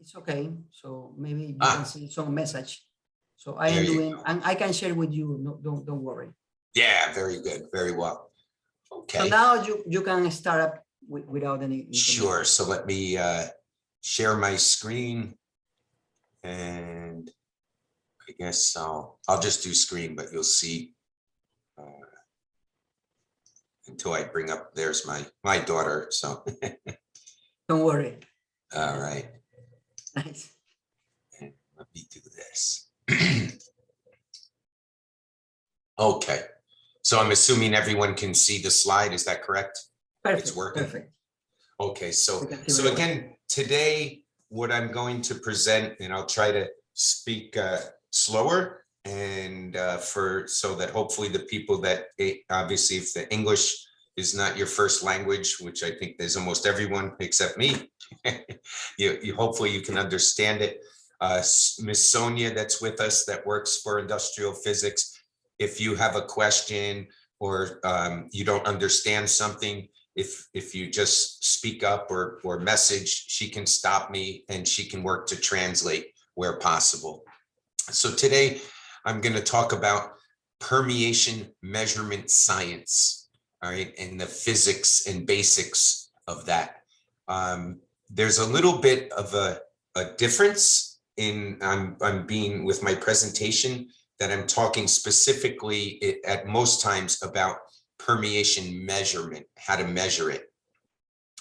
It's okay. So maybe you can Ah, see some message. So I there am you doing, go. and I can share with you. No, don't worry. Yeah, very good. Very well. So Okay. now you can start up without any Sure. inconvenience. So let me share my screen, and I guess I'll just do screen, but you'll see until I bring up. There's my daughter. So Don't worry. all right. Nice. And let me do this. Okay. So I'm assuming everyone can see the slide. Is that correct? Perfect. It's working. Perfect. Okay. So We can see very well. again, today what I'm going to present, and I'll try to speak slower, and so that hopefully the people that obviously if the English is not your first language, which I think there's almost everyone except me, you hopefully you can understand it. Miss Sonia that's with us that works for industrial physics, if you have a question or you don't understand something, if you just speak up or message, she can stop me and she can work to translate where possible. So today I'm going to talk about permeation measurement science, all right, and the physics and basics of that. There's a little bit of a difference in I'm being with my presentation that I'm talking specifically at most times about permeation measurement, how to measure it,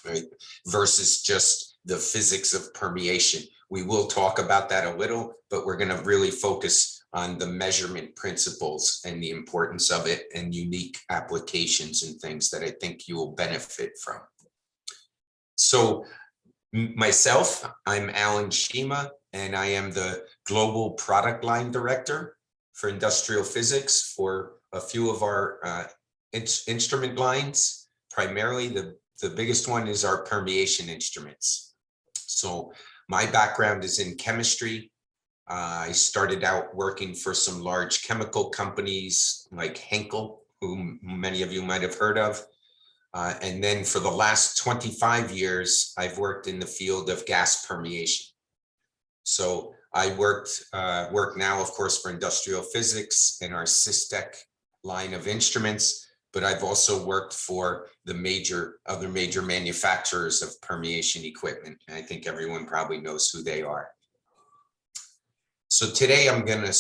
right? Versus just the physics of permeation. We will talk about that a little, but we're going to really focus on the measurement principles and the importance of it and unique applications and things that I think you will benefit from. So myself, I'm Alan Shima, and I am the Global Product Line Director for Industrial Physics for a few of our instrument lines. Primarily, the biggest one is our permeation instruments. So my background is in chemistry. I started out working for some large chemical companies like Henkel, whom many of you might have heard of. And then for the last 25 years, I've worked in the field of gas permeation. So I work now, of course, for industrial physics and our SysTech line of instruments, but I've also worked for the other major manufacturers of permeation equipment. And I think everyone probably knows who they are. So today I'm going to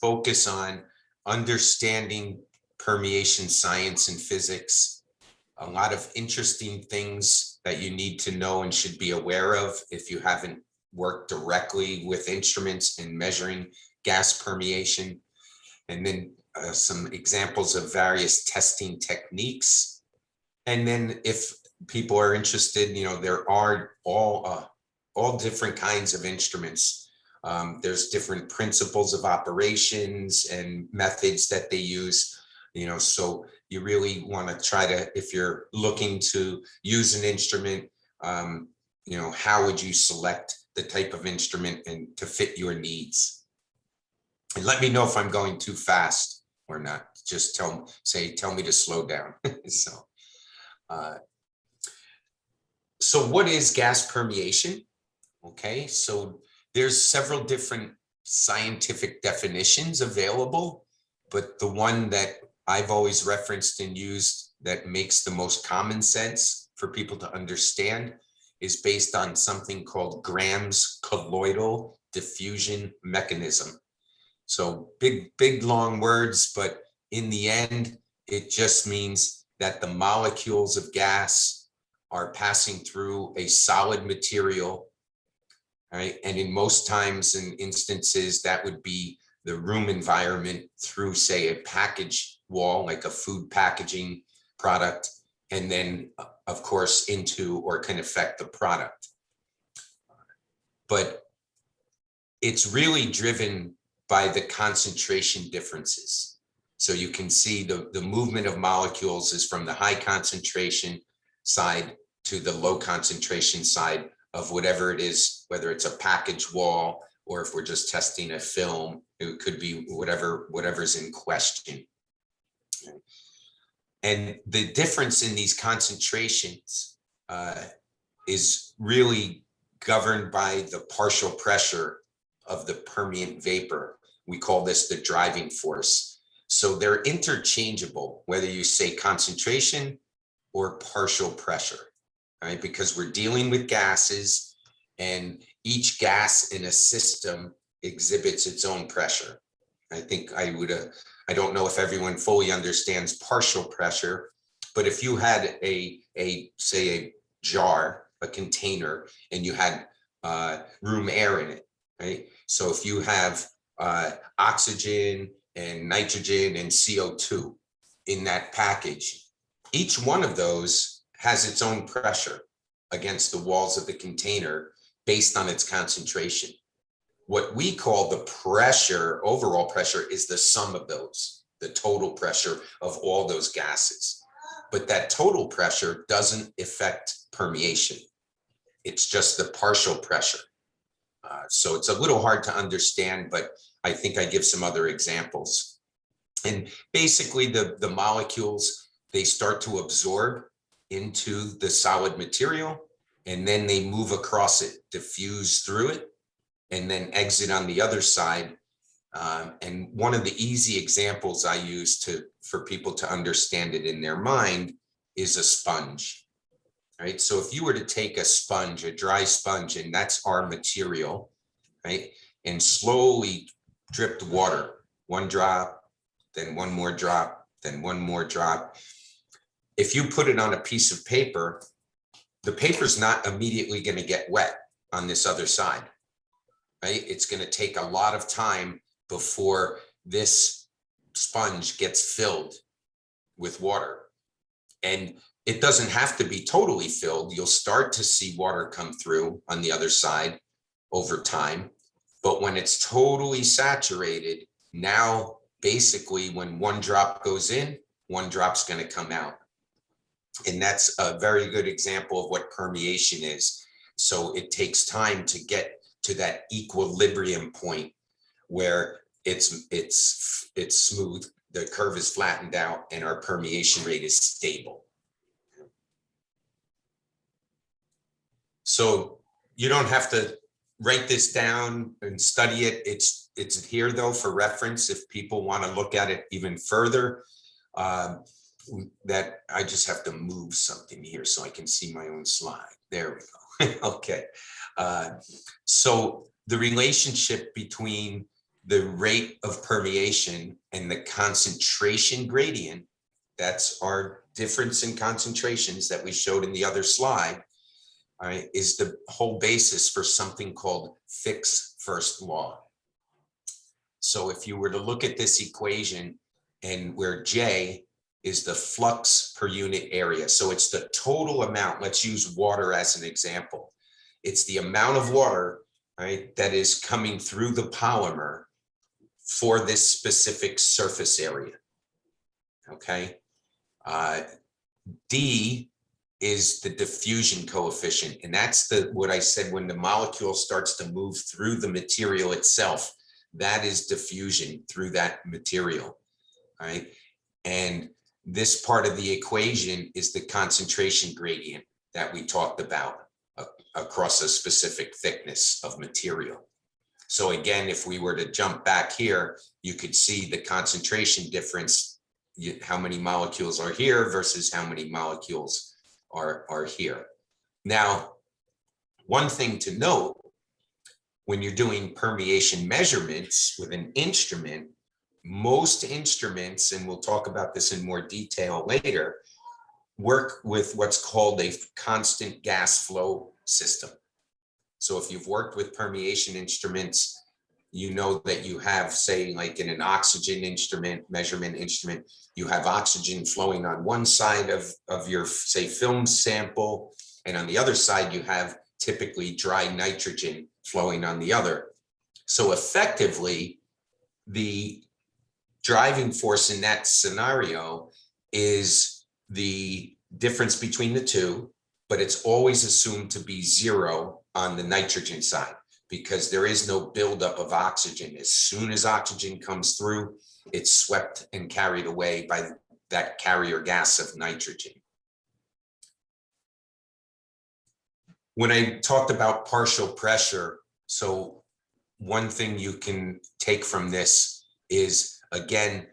focus on understanding permeation science and physics. A lot of interesting things that you need to know and should be aware of if you haven't worked directly with instruments in measuring gas permeation. And then some examples of various testing techniques. And then if people are interested, there are all different kinds of instruments. There's different principles of operations and methods that they use, so you really want to try to, if you're looking to use an instrument, how would you select the type of instrument and to fit your needs? And let me know if I'm going too fast or not. Just tell me to slow down. So what is gas permeation? Okay, so there's several different scientific definitions available, but the one that I've always referenced and used that makes the most common sense for people to understand is based on something called Graham's colloidal diffusion mechanism. So big, long words, but in the end, it just means that the molecules of gas are passing through a solid material, right? And in most times and instances, that would be the room environment through, say, a package wall, like a food packaging product, and then, of course, into or can affect the product. But it's really driven by the concentration differences. So you can see the movement of molecules is from the high concentration side to the low concentration side of whatever it is, whether it's a package wall or if we're just testing a film, it could be whatever's in question. And the difference in these concentrations is really governed by the partial pressure of the permeant vapor. We call this the driving force. So they're interchangeable, whether you say concentration or partial pressure, right? Because we're dealing with gases, and each gas in a system exhibits its own pressure. I think I don't know if everyone fully understands partial pressure, but if you had say a jar, a container, and you had room air in it, right? So if you have oxygen and nitrogen and CO2 in that package, each one of those has its own pressure against the walls of the container based on its concentration. What we call the pressure, overall pressure, is the sum of those, the total pressure of all those gases. But that total pressure doesn't affect permeation. It's just the partial pressure. So it's a little hard to understand, but I think I give some other examples. And basically the molecules, they start to absorb into the solid material, and then they move across it, diffuse through it, and then exit on the other side. And one of the easy examples I use for people to understand it in their mind is a sponge, right? So if you were to take a sponge, a dry sponge, and that's our material, right? And slowly dripped water, one drop, then one more drop, then one more drop. If you put it on a piece of paper, the paper's not immediately going to get wet on this other side, right? It's going to take a lot of time before this sponge gets filled with water. And it doesn't have to be totally filled. You'll start to see water come through on the other side over time. But when it's totally saturated, now basically when one drop goes in, one drop's going to come out. And that's a very good example of what permeation is. So it takes time to get to that equilibrium point where it's smooth, the curve is flattened out, and our permeation rate is stable. So you don't have to write this down and study it. It's here though for reference if people want to look at it even further. That I just have to move something here so I can see my own slide. There we go. Okay. So the relationship between the rate of permeation and the concentration gradient, that's our difference in concentrations that we showed in the other slide, is the whole basis for something called Fick's first law. So if you were to look at this equation, and where J is the flux per unit area. So it's the total amount. Let's use water as an example. It's the amount of water, right, that is coming through the polymer for this specific surface area. Okay. D is the diffusion coefficient. And that's what I said, when the molecule starts to move through the material itself, that is diffusion through that material. Right. And this part of the equation is the concentration gradient that we talked about across a specific thickness of material. So again, if we were to jump back here, you could see the concentration difference, how many molecules are here versus how many molecules are here. Now, one thing to note, when you're doing permeation measurements with an instrument, most instruments, and we'll talk about this in more detail later, work with what's called a constant gas flow system. So if you've worked with permeation instruments, you know that you have, say, like in an oxygen instrument, measurement instrument, you have oxygen flowing on one side of your, say, film sample, and on the other side, you have typically dry nitrogen flowing on the other. So effectively, the driving force in that scenario is the difference between the two, but it's always assumed to be zero on the nitrogen side because there is no buildup of oxygen. As soon as oxygen comes through, it's swept and carried away by that carrier gas of nitrogen. when I talked about partial pressure, so one thing you can take from this is, again,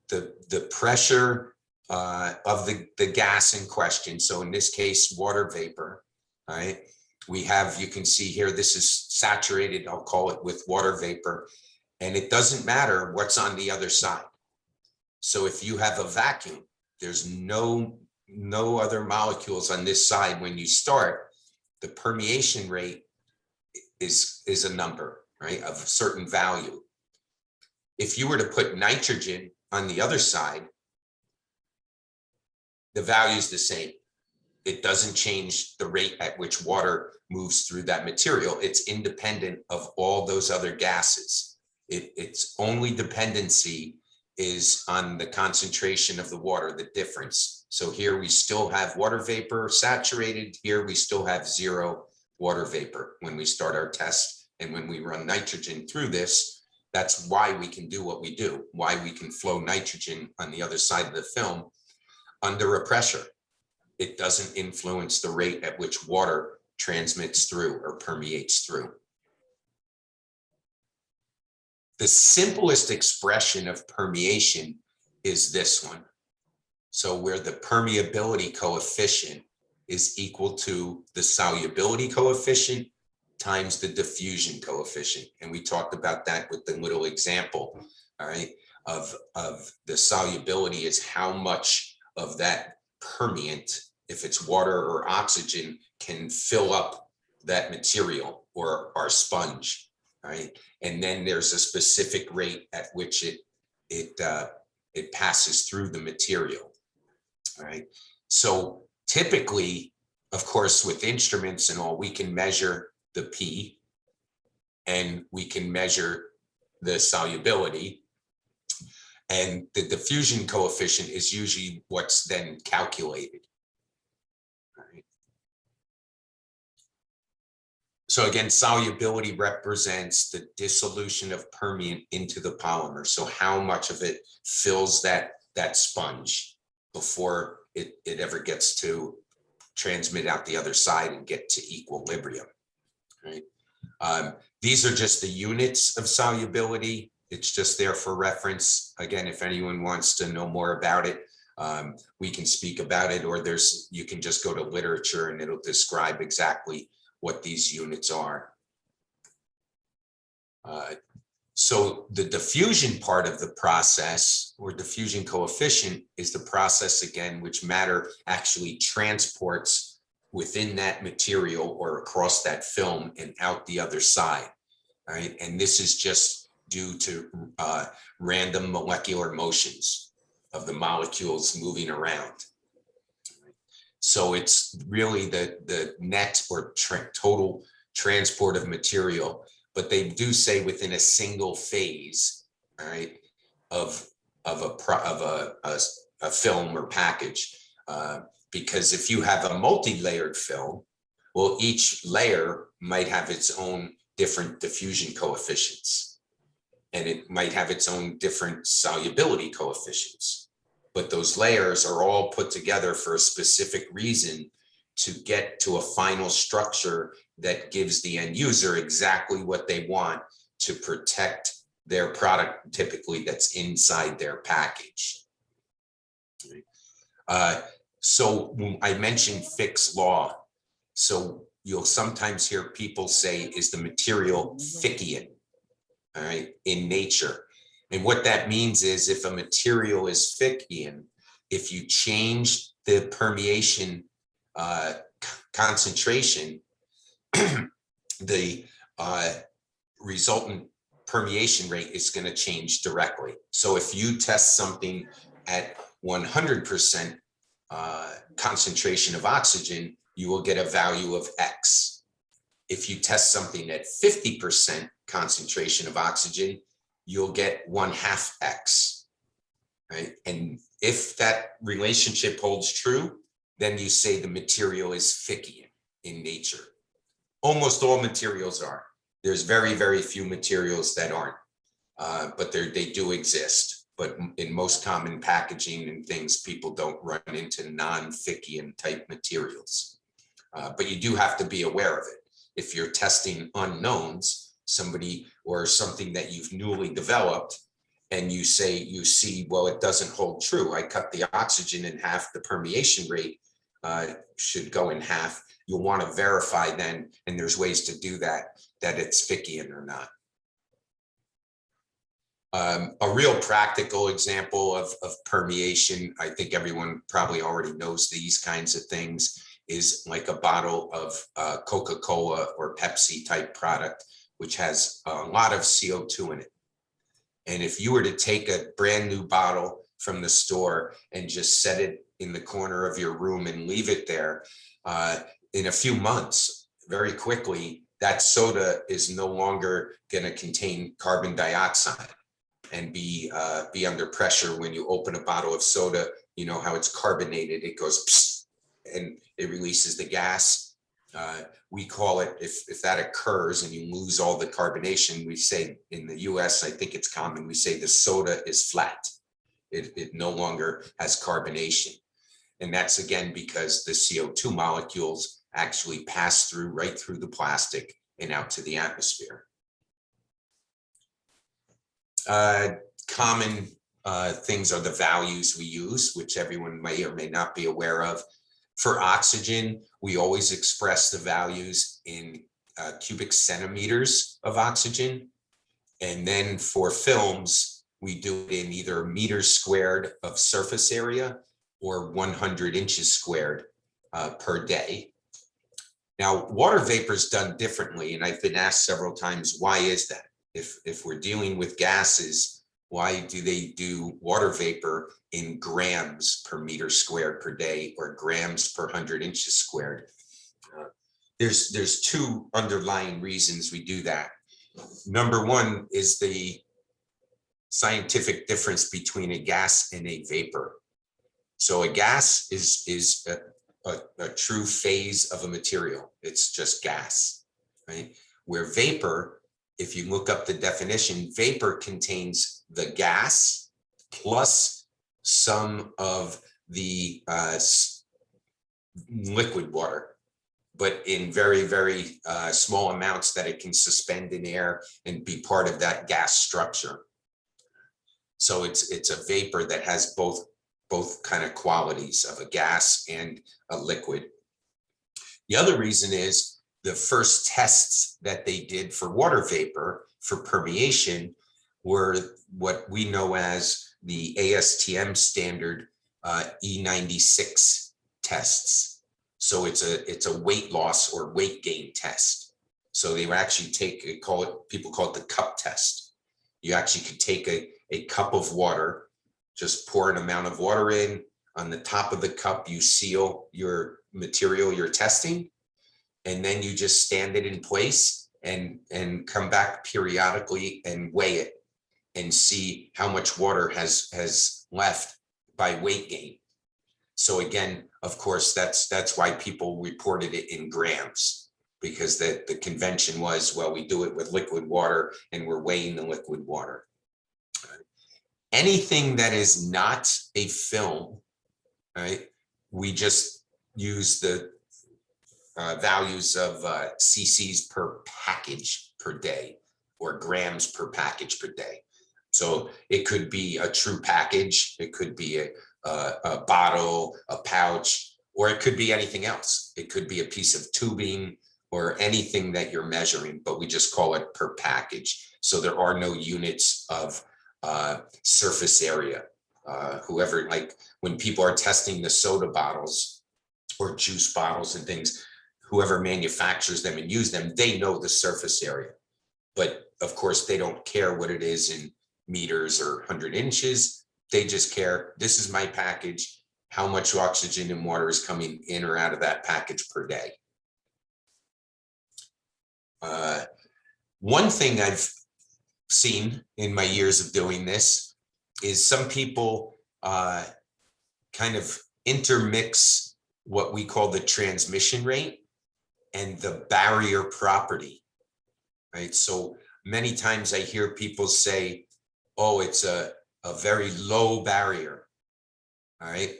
the pressure of the gas in question. So in this case, water vapor, all right? We have, you can see here, this is saturated, I'll call it, with water vapor, and it doesn't matter what's on the other side. So if you have a vacuum, there's no other molecules on this side. When you start, the permeation rate is a number, right, of a certain value. If you were to put nitrogen on the other side, the value is the same. It doesn't change the rate at which water moves through that material. It's independent of all those other gases. Its only dependency is on the concentration of the water, the difference. So here we still have water vapor saturated. Here we still have zero water vapor when we start our test. And when we run nitrogen through this, that's why we can do what we do, why we can flow nitrogen on the other side of the film under a pressure. It doesn't influence the rate at which water transmits through or permeates through. The simplest expression of permeation is this one. So where the permeability coefficient is equal to the solubility coefficient times the diffusion coefficient. And we talked about that with the little example, all right, of the solubility is how much of that permeant, if it's water or oxygen, can fill up that material or our sponge, right? And then there's a specific rate at which it passes through the material, all right? So typically, of course, with instruments and all, we can measure the P and we can measure the solubility. And the diffusion coefficient is usually what's then calculated. Right. So again, solubility represents the dissolution of permeant into the polymer. So how much of it fills that sponge before it ever gets to transmit out the other side and get to equilibrium. Right. These are just the units of solubility. It's just there for reference. Again, if anyone wants to know more about it, we can speak about it, or you can just go to literature and it'll describe exactly what these units are. So the diffusion part of the process, or diffusion coefficient, is the process, again, which matter actually transports within that material or across that film and out the other side. All right, and this is just due to random molecular motions of the molecules moving around. So it's really the net or total transport of material, but they do say within a single phase, all right, of a film or package, because if you have a multi-layered film, well, each layer might have its own different diffusion coefficients. And it might have its own different solubility coefficients, but those layers are all put together for a specific reason to get to a final structure that gives the end user exactly what they want to protect their product, typically that's inside their package. So I mentioned Fick's law. So you'll sometimes hear people say, is the material Fickian? All right, in nature. And what that means is if a material is Fickian, if you change the permeation concentration, the resultant permeation rate is going to change directly. So if you test something at 100% concentration of oxygen, you will get a value of X. If you test something at 50% concentration of oxygen, you'll get 1/2 X, right? And if that relationship holds true, then you say the material is Fickian in nature. Almost all materials are. There's very, very few materials that aren't, but they do exist. But in most common packaging and things, people don't run into non-Fickian type materials. But you do have to be aware of it. If you're testing unknowns, somebody or something that you've newly developed, and you see, well, it doesn't hold true. I cut the oxygen in half, the permeation rate should go in half. You'll want to verify then, and there's ways to do that it's Fickian or not. A real practical example of permeation, I think everyone probably already knows these kinds of things, is like a bottle of Coca-Cola or Pepsi type product, which has a lot of CO2 in it. And if you were to take a brand new bottle from the store and just set it in the corner of your room and leave it there, in a few months, very quickly, that soda is no longer going to contain carbon dioxide and be under pressure. When you open a bottle of soda, you know how it's carbonated, it goes psst, and it releases the gas. We call it, if that occurs and you lose all the carbonation, we say in the US, I think it's common, we say the soda is flat. It no longer has carbonation. And that's again because the CO2 molecules actually pass through right through the plastic and out to the atmosphere. Common things are the values we use, which everyone may or may not be aware of. For oxygen, we always express the values in cubic centimeters of oxygen. And then for films, we do it in either meters squared of surface area or 100 inches squared per day. Now, water vapor is done differently, and I've been asked several times, why is that? If we're dealing with gases, why do they do water vapor in grams per meter squared per day or grams per 100 inches squared? There's two underlying reasons we do that. Number one is the scientific difference between a gas and a vapor. So a gas is a true phase of a material. It's just gas, right? Where vapor, if you look up the definition, vapor contains the gas plus some of the liquid water, but in very, very small amounts that it can suspend in air and be part of that gas structure. So it's a vapor that has both kind of qualities of a gas and a liquid. The other reason is the first tests that they did for water vapor for permeation were what we know as the ASTM standard E96 tests. So it's a weight loss or weight gain test. So they would actually people call it the cup test. You actually could take a cup of water, just pour an amount of water in. On the top of the cup, you seal your material you're testing, and then you just stand it in place and come back periodically and weigh it and see how much water has left by weight gain. So again, of course, that's why people reported it in grams, because the convention was, well, we do it with liquid water and we're weighing the liquid water. Anything that is not a film, right? We just use the values of cc's per package per day or grams per package per day. So it could be a true package, it could be a bottle, a pouch, or it could be anything else. It could be a piece of tubing or anything that you're measuring, but we just call it per package. So there are no units of surface area. Whoever, like when people are testing the soda bottles or juice bottles and things, whoever manufactures them and use them, they know the surface area. But of course, they don't care what it is in meters or 100 inches. They just care, this is my package, how much oxygen and water is coming in or out of that package per day. One thing I've seen in my years of doing this is some people kind of intermix what we call the transmission rate and the barrier property, right? So many times I hear people say, oh, it's a very low barrier, all right?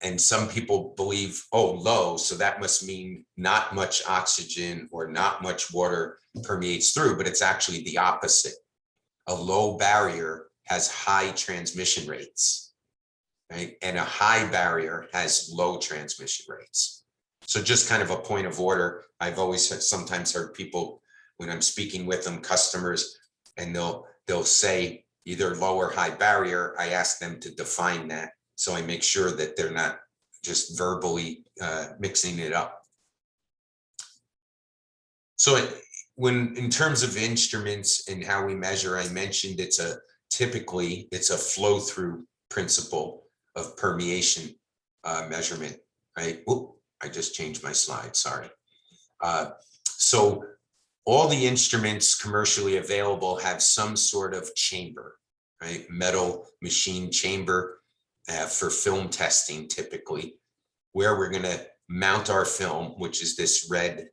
And some people believe, oh, low, so that must mean not much oxygen or not much water permeates through, but it's actually the opposite. A low barrier has high transmission rates, right? And a high barrier has low transmission rates. So just kind of a point of order. I've always sometimes heard people when I'm speaking with them, customers, and they'll say either low or high barrier. I ask them to define that. So I make sure that they're not just verbally mixing it up. So when in terms of instruments and how we measure, I mentioned typically it's a flow through principle of permeation measurement, right? Oop, I just changed my slide, sorry. So all the instruments commercially available have some sort of chamber, right? Metal machine chamber for film testing typically, where we're going to mount our film, which is this red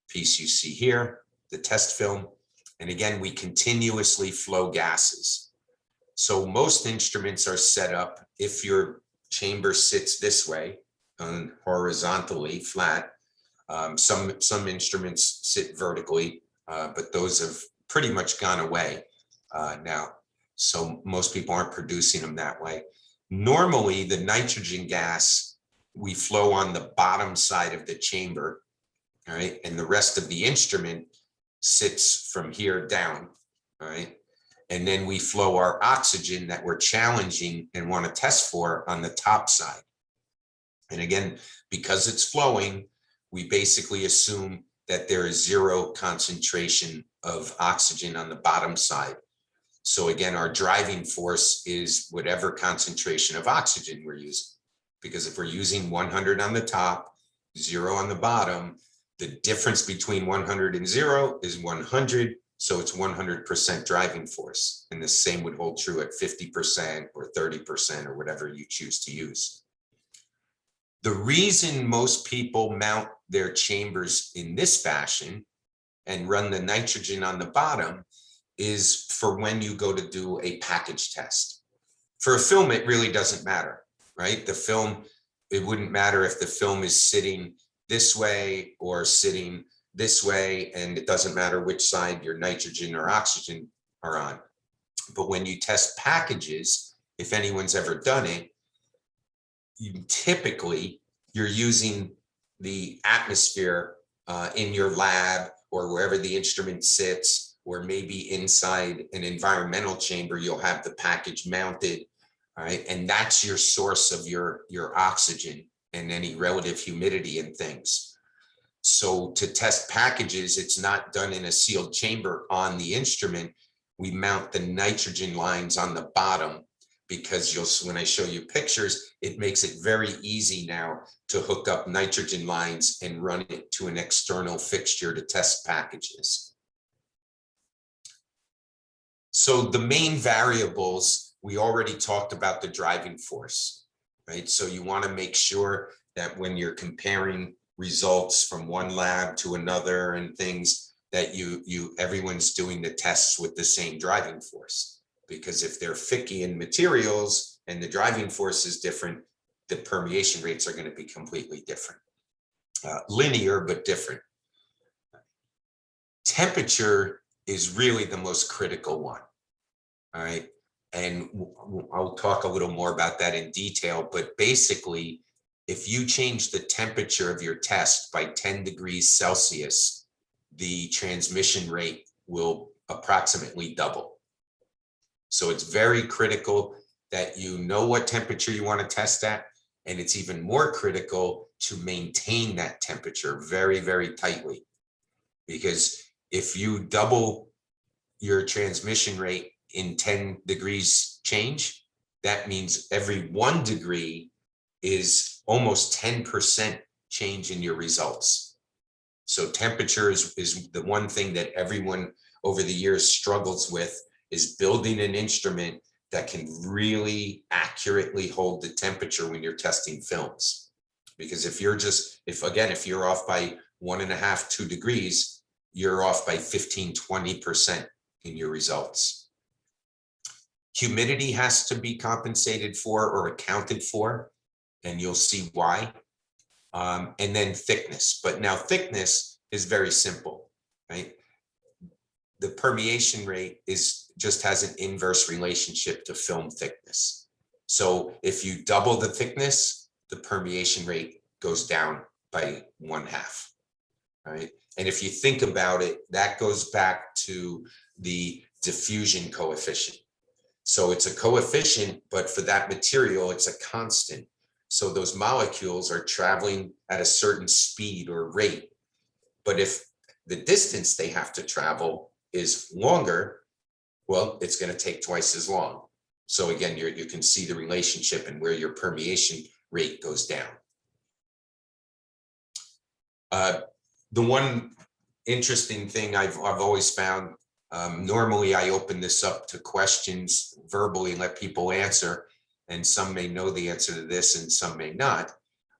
piece you see here, the test film. And again, we continuously flow gases. So most instruments are set up, if your chamber sits this way, horizontally flat, some instruments sit vertically, but those have pretty much gone away now. So most people aren't producing them that way. Normally, the nitrogen gas, we flow on the bottom side of the chamber, all right? And the rest of the instrument sits from here down, all right? And then we flow our oxygen that we're challenging and want to test for on the top side. And again, because it's flowing, we basically assume that there is zero concentration of oxygen on the bottom side. So again, our driving force is whatever concentration of oxygen we're using. Because if we're using 100 on the top, 0 on the bottom, the difference between 100 and 0 is 100. So it's 100% driving force. And the same would hold true at 50% or 30% or whatever you choose to use. The reason most people mount their chambers in this fashion and run the nitrogen on the bottom is for when you go to do a package test. For a film, it really doesn't matter, right? The film, it wouldn't matter if the film is sitting this way or sitting this way, and it doesn't matter which side your nitrogen or oxygen are on. But when you test packages, if anyone's ever done it, you're using the atmosphere in your lab or wherever the instrument sits, or maybe inside an environmental chamber, you'll have the package mounted, all right? And that's your source of your oxygen and any relative humidity and things. So to test packages, it's not done in a sealed chamber on the instrument. We mount the nitrogen lines on the bottom because when I show you pictures, it makes it very easy now to hook up nitrogen lines and run it to an external fixture to test packages. So the main variables, we already talked about the driving force, right? So you want to make sure that when you're comparing results from one lab to another and things, that everyone's doing the tests with the same driving force. Because if they're Fickian materials and the driving force is different, the permeation rates are going to be completely different. Linear, but different. Temperature is really the most critical one, all right? And I'll talk a little more about that in detail, but basically, if you change the temperature of your test by 10 degrees Celsius, the transmission rate will approximately double. So it's very critical that you know what temperature you want to test at, and it's even more critical to maintain that temperature very, very tightly. Because if you double your transmission rate in 10 degrees change, that means every 1 degree is almost 10% change in your results. So temperature is the one thing that everyone over the years struggles with, is building an instrument that can really accurately hold the temperature when you're testing films. Because if you're off by 1.5, 2 degrees, you're off by 15, 20% in your results. Humidity has to be compensated for or accounted for. and you'll see why. And then thickness, but now thickness is very simple, right? The permeation rate just has an inverse relationship to film thickness. So if you double the thickness, the permeation rate goes down by 1/2, right? And if you think about it, that goes back to the diffusion coefficient. So it's a coefficient, but for that material, it's a constant. So those molecules are traveling at a certain speed or rate. But if the distance they have to travel is longer, well, it's going to take twice as long. So again, you can see the relationship and where your permeation rate goes down. The one interesting thing I've always found, normally I open this up to questions verbally and let people answer, and some may know the answer to this and some may not.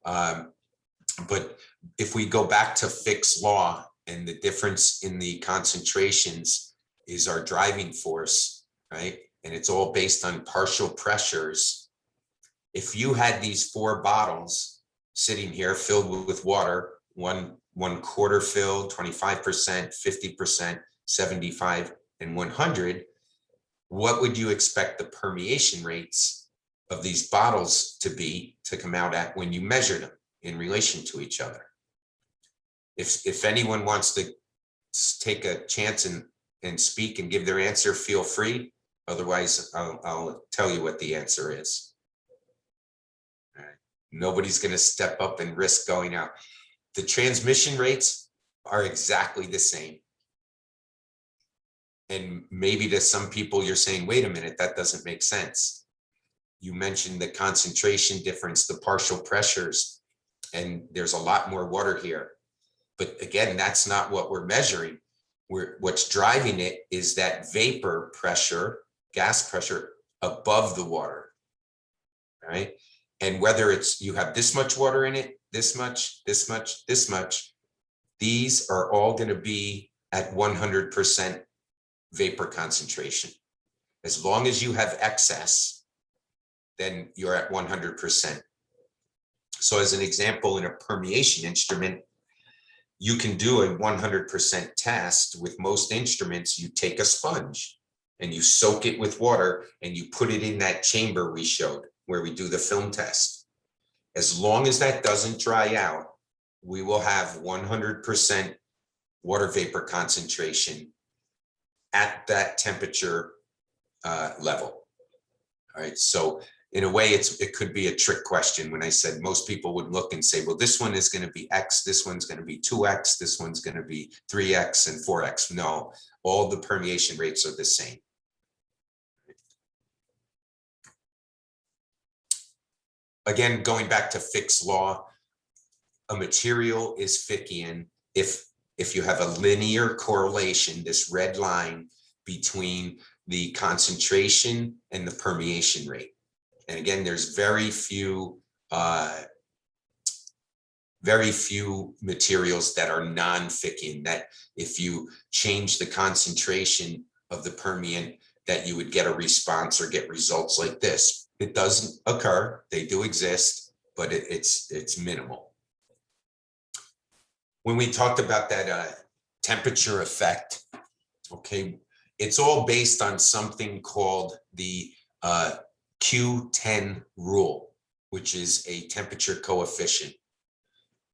But if we go back to Fick's law, and the difference in the concentrations is our driving force, right? And it's all based on partial pressures. If you had these 4 bottles sitting here filled with water, one quarter filled, 25%, 50%, 75, and 100, what would you expect the permeation rates of these bottles to come out at when you measure them in relation to each other? If anyone wants to take a chance and speak and give their answer, feel free. Otherwise, I'll tell you what the answer is. All right. Nobody's going to step up and risk going out. The transmission rates are exactly the same. And maybe to some people, you're saying, wait a minute, that doesn't make sense. You mentioned the concentration difference, the partial pressures, and there's a lot more water here. But again, that's not what we're measuring. What's driving it is that vapor pressure, gas pressure above the water, right? And whether it's you have this much water in it, this much, this much, this much, these are all going to be at 100% vapor concentration. As long as you have excess, then you're at 100%. So as an example, in a permeation instrument, you can do a 100% test. With most instruments, you take a sponge and you soak it with water and you put it in that chamber we showed where we do the film test. As long as that doesn't dry out, we will have 100% water vapor concentration at that temperature level. All right, so in a way, it could be a trick question. When I said most people would look and say, well, this one is going to be X, this one's going to be 2X, this one's going to be 3X and 4X. No, all the permeation rates are the same. Again, going back to Fick's law, a material is Fickian if you have a linear correlation, this red line between the concentration and the permeation rate. And again, there's very few materials that are non-Fickian, that if you change the concentration of the permeant, that you would get a response or get results like this. It doesn't occur, they do exist, but it's minimal. When we talked about that temperature effect, okay, it's all based on something called the Q10 Rule, which is a temperature coefficient,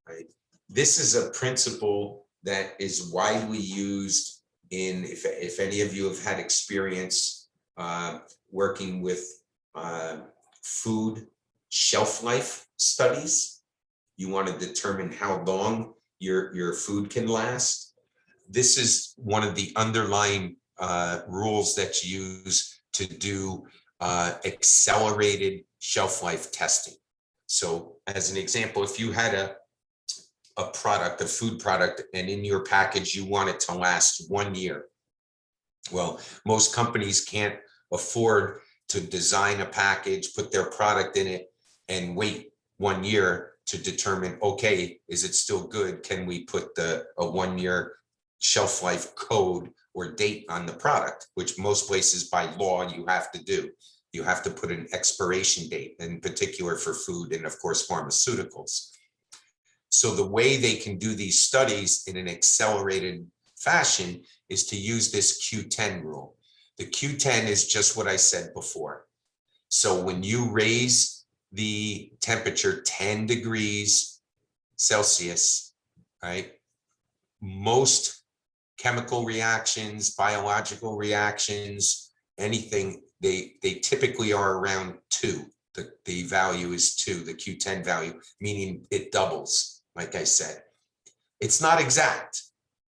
right? This is a principle that is widely used in, if any of you have had experience working with food shelf life studies, you want to determine how long your food can last. This is one of the underlying rules that's used to do accelerated shelf life testing. So as an example, if you had a product, a food product, and in your package, you want it to last 1 year. Well, most companies can't afford to design a package, put their product in it, and wait 1 year to determine, okay, is it still good? Can we put a 1 year shelf life code or date on the product, which most places by law you have to do. you have to put an expiration date, in particular for food and of course pharmaceuticals. So the way they can do these studies in an accelerated fashion is to use this Q10 rule. The Q10 is just what I said before. So when you raise the temperature 10 degrees Celsius, right, most chemical reactions, biological reactions, anything, they typically are around 2. The value is 2, the Q10 value, meaning it doubles, like I said. It's not exact.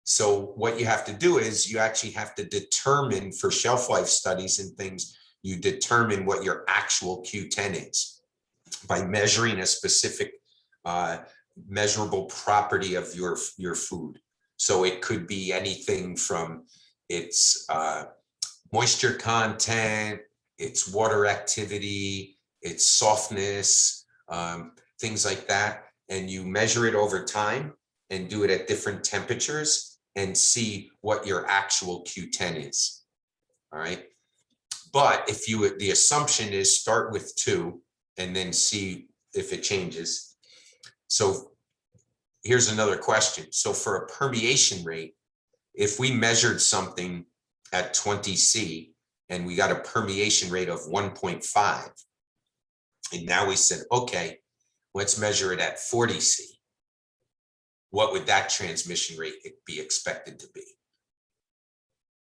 So what you have to do is you actually have to determine, for shelf life studies and things, you determine what your actual Q10 is by measuring a specific measurable property of your food. So it could be anything from its moisture content, its water activity, its softness, things like that. And you measure it over time and do it at different temperatures and see what your actual Q10 is. All right. But if you, the assumption is start with 2 and then see if it changes. So here's another question. So for a permeation rate, if we measured something at 20 C and we got a permeation rate of 1.5, and now we said, okay, let's measure it at 40 C. What would that transmission rate be expected to be?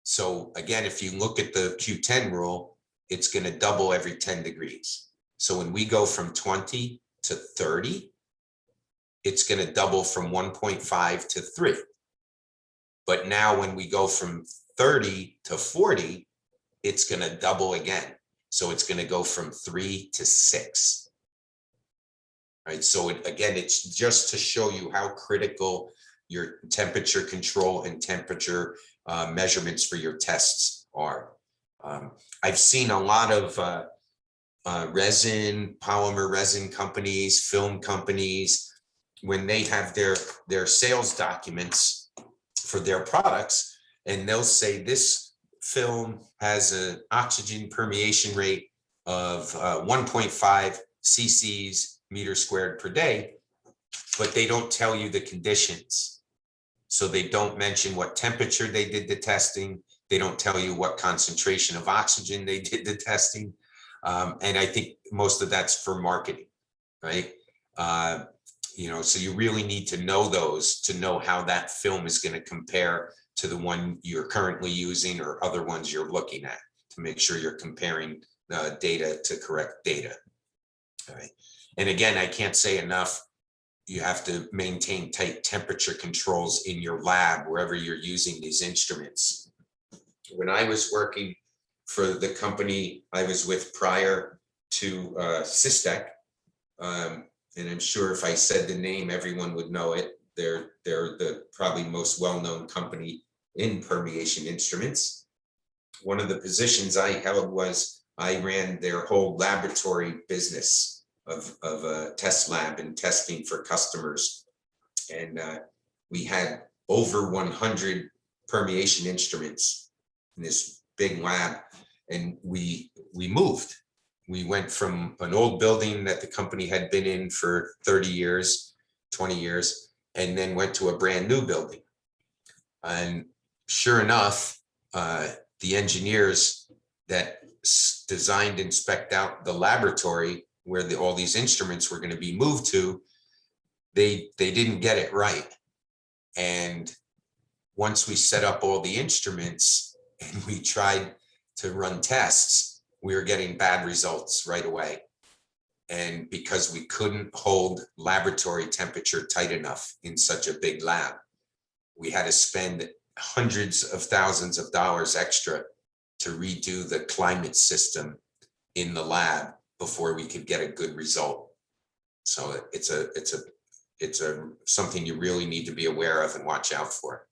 So again, if you look at the Q10 rule, it's going to double every 10 degrees. So when we go from 20 to 30, it's going to double from 1.5 to 3. But now when we go from 30 to 40, it's going to double again. So it's going to go from 3 to 6. Right. So again, it's just to show you how critical your temperature control and temperature measurements for your tests are. I've seen a lot of polymer resin companies, film companies, when they have their sales documents for their products, and they'll say this film has an oxygen permeation rate of 1.5 cc's meter squared per day, but they don't tell you the conditions. So they don't mention what temperature they did the testing. They don't tell you what concentration of oxygen they did the testing. And I think most of that's for marketing, right? You know, so you really need to know those to know how that film is going to compare to the one you're currently using or other ones you're looking at, to make sure you're comparing data to correct data. All right. And again, I can't say enough, you have to maintain tight temperature controls in your lab, wherever you're using these instruments. When I was working for the company I was with prior to Systec, and I'm sure if I said the name, everyone would know it. They're the probably most well-known company in permeation instruments. One of the positions I held was I ran their whole laboratory business of a test lab and testing for customers. And we had over 100 permeation instruments in this big lab. And we moved. We went from an old building that the company had been in for 30 years, 20 years, and then went to a brand new building. And sure enough, the engineers that designed and spec'd out the laboratory where all these instruments were going to be moved to, they didn't get it right. And once we set up all the instruments and we tried to run tests, we were getting bad results right away. And because we couldn't hold laboratory temperature tight enough in such a big lab, we had to spend hundreds of thousands of dollars extra to redo the climate system in the lab before we could get a good result. So it's something you really need to be aware of and watch out for.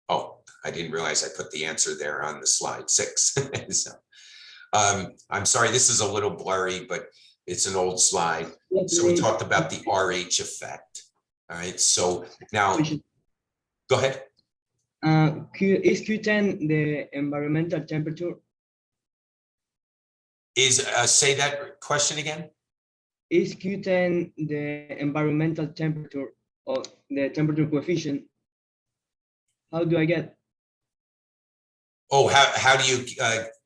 Oh, I didn't realize I put the answer there on the slide 6. So, I'm sorry, this is a little blurry, but it's an old slide. So we talked about the RH effect. All right, so now, go ahead. Is Q10 the environmental temperature? Say that question again? Is Q10 the environmental temperature or the temperature coefficient? How do I get? Oh, how do you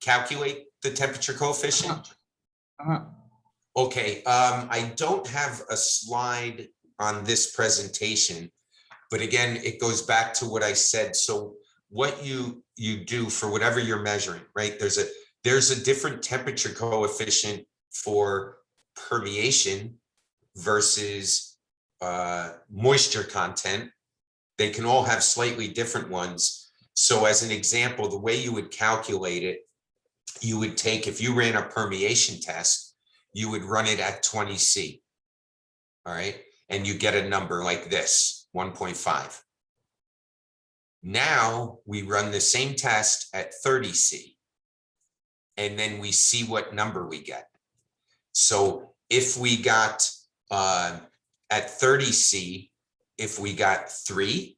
calculate the temperature coefficient? Okay, I don't have a slide on this presentation, but again, it goes back to what I said. So what you do for whatever you're measuring, right? There's a different temperature coefficient for permeation versus moisture content. They can all have slightly different ones. So as an example, the way you would calculate it, you would take, if you ran a permeation test, you would run it at 20 C. All right. And you get a number like this, 1.5. Now we run the same test at 30 C. And then we see what number we get. So if we got at 30 C, if we got 3,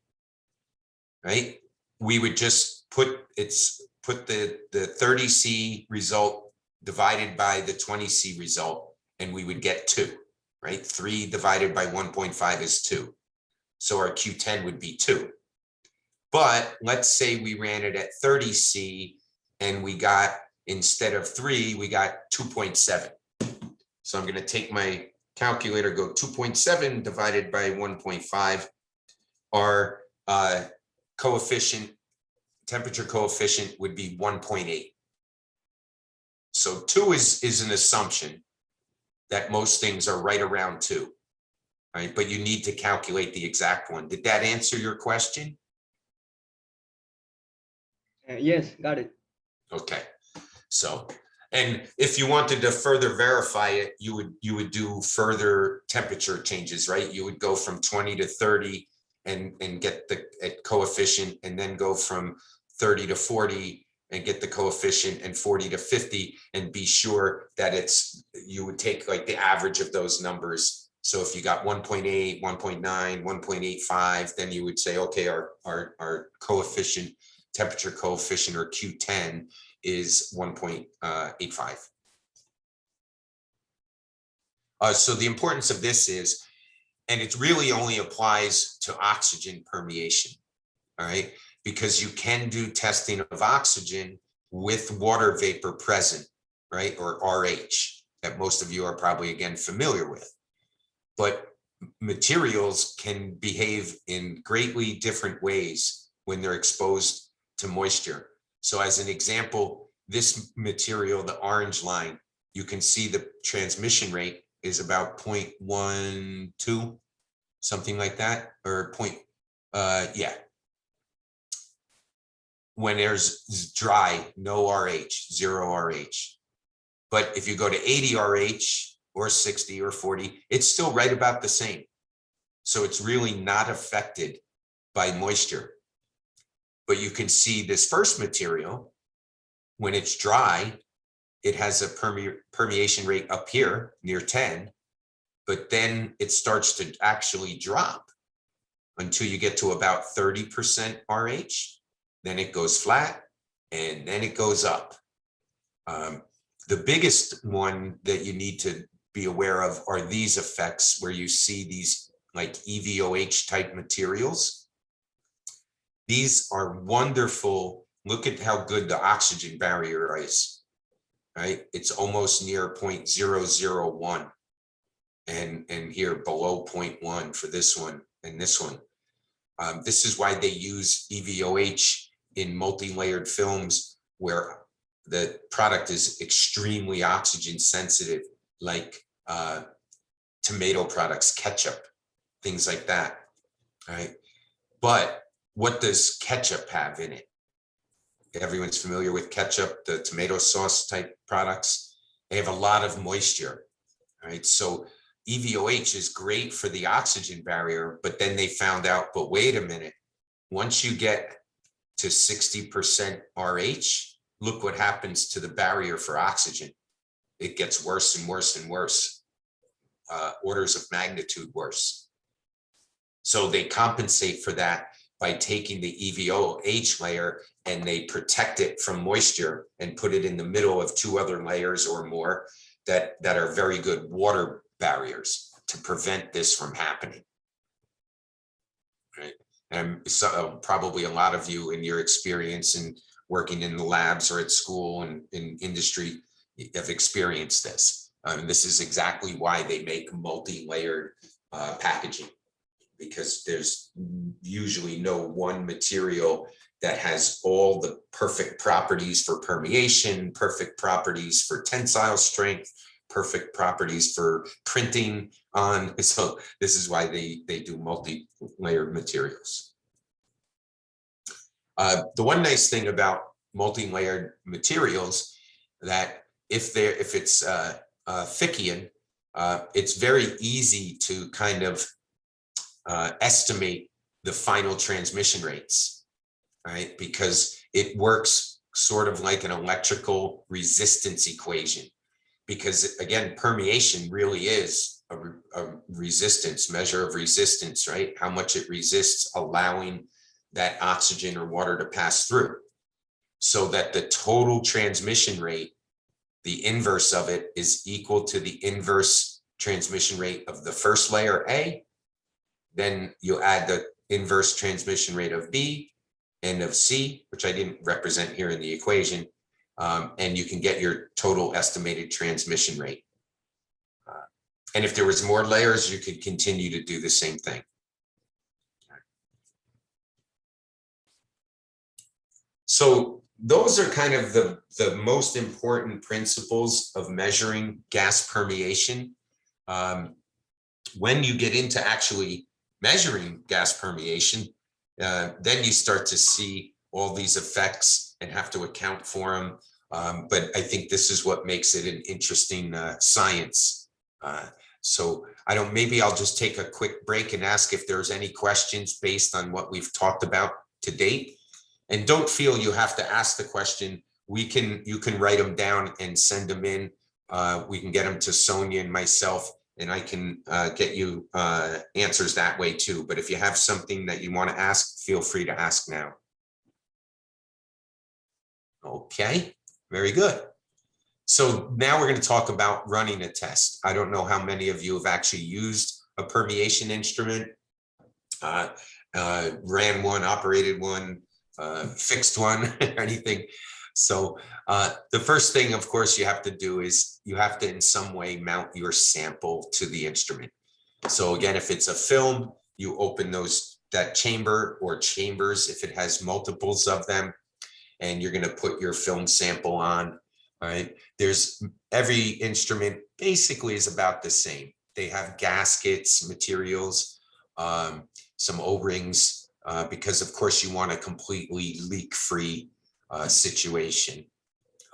right, we would just put the 30 C result divided by the 20 C result, and we would get 2, right? 3 divided by 1.5 is 2. So our Q10 would be 2. But let's say we ran it at 30 C and we got, instead of 3, we got 2.7. So I'm going to take my calculator, go 2.7 divided by 1.5. Our coefficient, temperature coefficient would be 1.8. So 2 is an assumption that most things are right around 2, right? But you need to calculate the exact one. Did that answer your question? Yes, got it. Okay. So, and if you wanted to further verify it, you would do further temperature changes, right? You would go from 20 to 30 and get the coefficient, and then go from 30 to 40 and get the coefficient, and 40 to 50, and be sure that you would take like the average of those numbers. So if you got 1.8, 1.9, 1.85, then you would say, okay, our coefficient, temperature coefficient, or Q10 is 1.85. So the importance of this is, and it really only applies to oxygen permeation, all right? Because you can do testing of oxygen with water vapor present, right? Or RH, that most of you are probably, again, familiar with. But materials can behave in greatly different ways when they're exposed to moisture. So as an example, this material, the orange line, you can see the transmission rate is about 0.12, something like that, or yeah. When there's dry, no RH, 0 RH. But if you go to 80 RH or 60 or 40, it's still right about the same. So it's really not affected by moisture. But you can see this first material, when it's dry, it has a permeation rate up here near 10, but then it starts to actually drop until you get to about 30% RH. Then it goes flat, and then it goes up. The biggest one that you need to be aware of are these effects, where you see these like EVOH type materials. These are wonderful. Look at how good the oxygen barrier is, right? It's almost near 0.001, and here below 0.1 for this one and this one. This is why they use EVOH in multi-layered films, where the product is extremely oxygen sensitive, like tomato products, ketchup, things like that, right? But what does ketchup have in it? Everyone's familiar with ketchup, the tomato sauce type products. They have a lot of moisture, right? So EVOH is great for the oxygen barrier, but then they found out, but wait a minute, once you get to 60% RH, look what happens to the barrier for oxygen. It gets worse and worse and worse, orders of magnitude worse. So they compensate for that by taking the EVOH layer and they protect it from moisture and put it in the middle of two other layers or more that are very good water barriers to prevent this from happening. Right. And so probably a lot of you in your experience in working in the labs or at school and in industry have experienced this. This is exactly why they make multi-layered packaging, because there's usually no one material that has all the perfect properties for permeation, perfect properties for tensile strength, perfect properties for printing on. So this is why they do multi-layered materials. The one nice thing about multi-layered materials that if it's Fickian, it's very easy to kind of estimate the final transmission rates, right? Because it works sort of like an electrical resistance equation. Because again, permeation really is a resistance, measure of resistance, right? How much it resists allowing that oxygen or water to pass through. So that the total transmission rate, the inverse of it, is equal to the inverse transmission rate of the first layer A. Then you add the inverse transmission rate of B and of C, which I didn't represent here in the equation, and you can get your total estimated transmission rate. And if there was more layers, you could continue to do the same thing. So those are kind of the most important principles of measuring gas permeation. When you get into actually measuring gas permeation, then you start to see all these effects and have to account for them. But I think this is what makes it an interesting science. So maybe I'll just take a quick break and ask if there's any questions based on what we've talked about to date. And don't feel you have to ask the question. You can write them down and send them in. We can get them to Sonia and myself, and I can get you answers that way too. But if you have something that you want to ask, feel free to ask now. Okay, very good. So now we're going to talk about running a test. I don't know how many of you have actually used a permeation instrument, ran one, operated one, fixed one, or anything. So the first thing, of course, you have to do is you have to in some way mount your sample to the instrument. So again, if it's a film, you open that chamber or chambers if it has multiples of them, and you're going to put your film sample on. All right. Every instrument basically is about the same. They have gaskets, materials, some O-rings, because of course you want a completely leak-free situation.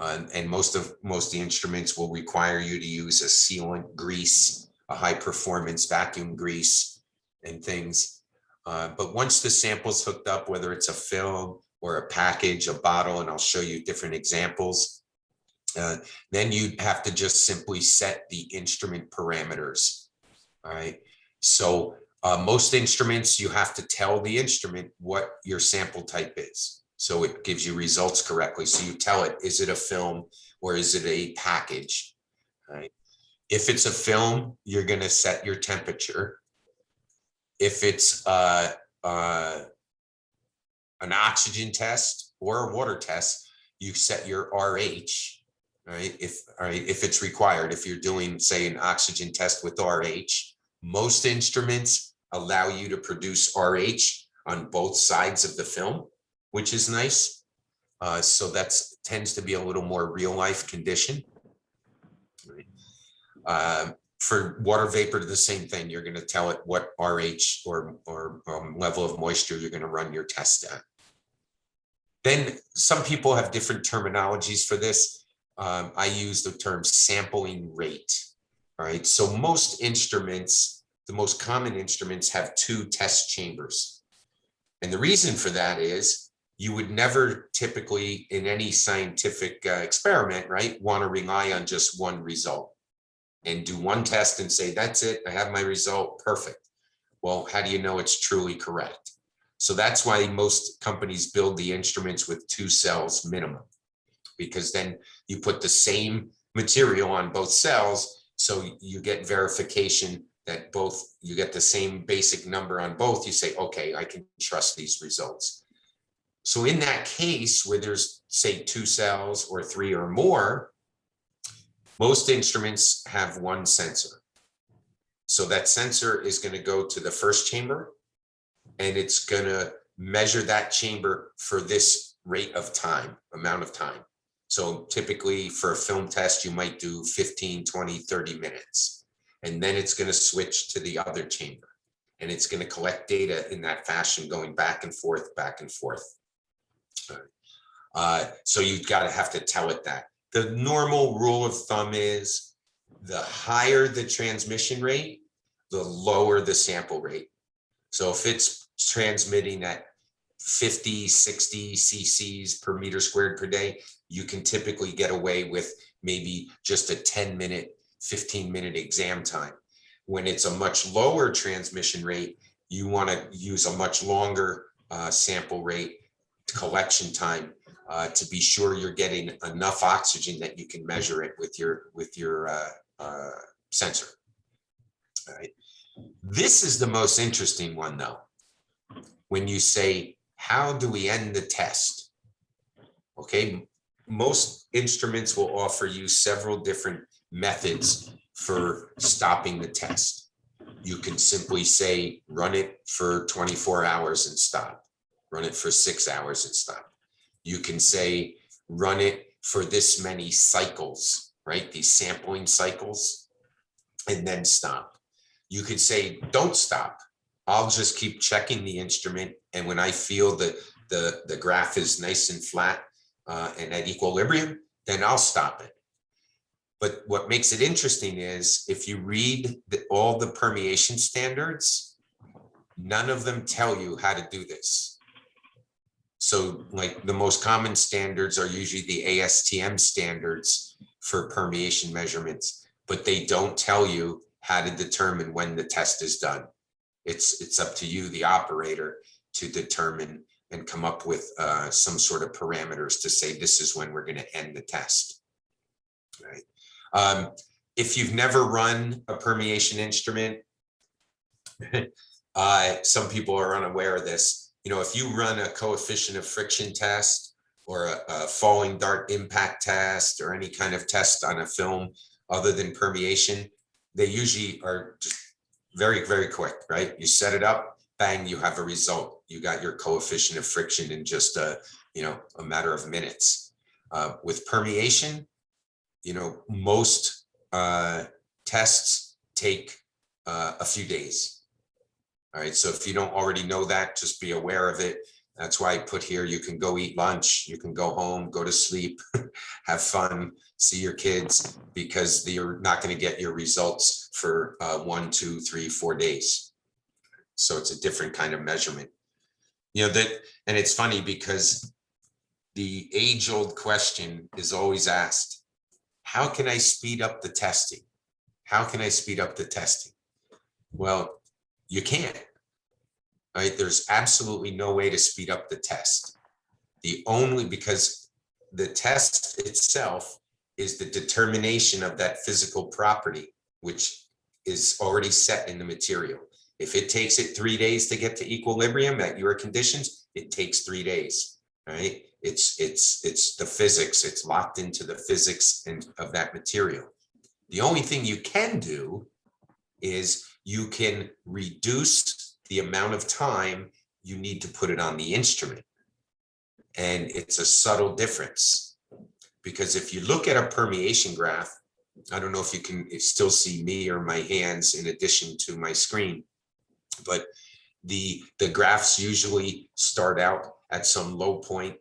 And most of the instruments will require you to use a sealant grease, a high performance vacuum grease and things. But once the sample's hooked up, whether it's a film or a package, a bottle, and I'll show you different examples, then you have to just simply set the instrument parameters. All right. So most instruments, you have to tell the instrument what your sample type is. So it gives you results correctly. So you tell it, is it a film or is it a package? Right. If it's a film, you're going to set your temperature. If it's an oxygen test or a water test, you set your RH. Right. If it's required, if you're doing, say, an oxygen test with RH, most instruments allow you to produce RH on both sides of the film, which is nice. So that tends to be a little more real life condition. Right. For water vapor, the same thing. You're going to tell it what RH or level of moisture you're going to run your test at. Then some people have different terminologies for this. I use the term sampling rate. All right. So most instruments, the most common instruments, have two test chambers. And the reason for that is you would never typically in any scientific experiment, right, want to rely on just one result and do one test and say, that's it, I have my result, perfect. Well, how do you know it's truly correct? So that's why most companies build the instruments with 2 cells minimum, because then you put the same material on both cells, so you get verification that you get the same basic number on both. You say, okay, I can trust these results. So in that case where there's, say, 2 cells or 3 or more, most instruments have 1 sensor. So that sensor is going to go to the first chamber, and it's going to measure that chamber for this rate of time, amount of time. So typically for a film test, you might do 15, 20, 30 minutes. And then it's going to switch to the other chamber. And it's going to collect data in that fashion, going back and forth, back and forth. So you've got to have to tell it that. The normal rule of thumb is the higher the transmission rate, the lower the sample rate. So if it's transmitting at 50, 60 cc's per meter squared per day, you can typically get away with maybe just a 10-minute, 15-minute exam time. When it's a much lower transmission rate, you want to use a much longer sample rate collection time to be sure you're getting enough oxygen that you can measure it with your sensor. All right. This is the most interesting one, though. When you say, how do we end the test? Okay, most instruments will offer you several different methods for stopping the test. You can simply say, run it for 24 hours and stop. Run it for 6 hours and stop. You can say, run it for this many cycles, right? These sampling cycles, and then stop. You could say, don't stop. I'll just keep checking the instrument. And when I feel that the graph is nice and flat and at equilibrium, then I'll stop it. But what makes it interesting is if you read all the permeation standards, none of them tell you how to do this. So like the most common standards are usually the ASTM standards for permeation measurements, but they don't tell you how to determine when the test is done. It's up to you, the operator, to determine and come up with some sort of parameters to say this is when we're going to end the test. Right? If you've never run a permeation instrument, some people are unaware of this. You know, if you run a coefficient of friction test or a falling dart impact test or any kind of test on a film other than permeation, they usually are just very, very quick, right? You set it up, bang, you have a result. You got your coefficient of friction in just a matter of minutes. With permeation, most tests take a few days. All right, so if you don't already know that, just be aware of it. That's why I put here, you can go eat lunch, you can go home, go to sleep, have fun, see your kids, because you're not going to get your results for 1, 2, 3, 4 days. So it's a different kind of measurement. And it's funny because the age-old question is always asked, how can I speed up the testing? How can I speed up the testing? Well, you can't. Right? There's absolutely no way to speed up the test. Because the test itself is the determination of that physical property, which is already set in the material. If it takes it 3 days to get to equilibrium at your conditions, it takes 3 days. Right? It's the physics. It's locked into the physics of that material. The only thing you can do is you can reduce the amount of time you need to put it on the instrument. And it's a subtle difference, because if you look at a permeation graph, I don't know if you can still see me or my hands in addition to my screen, but the graphs usually start out at some low point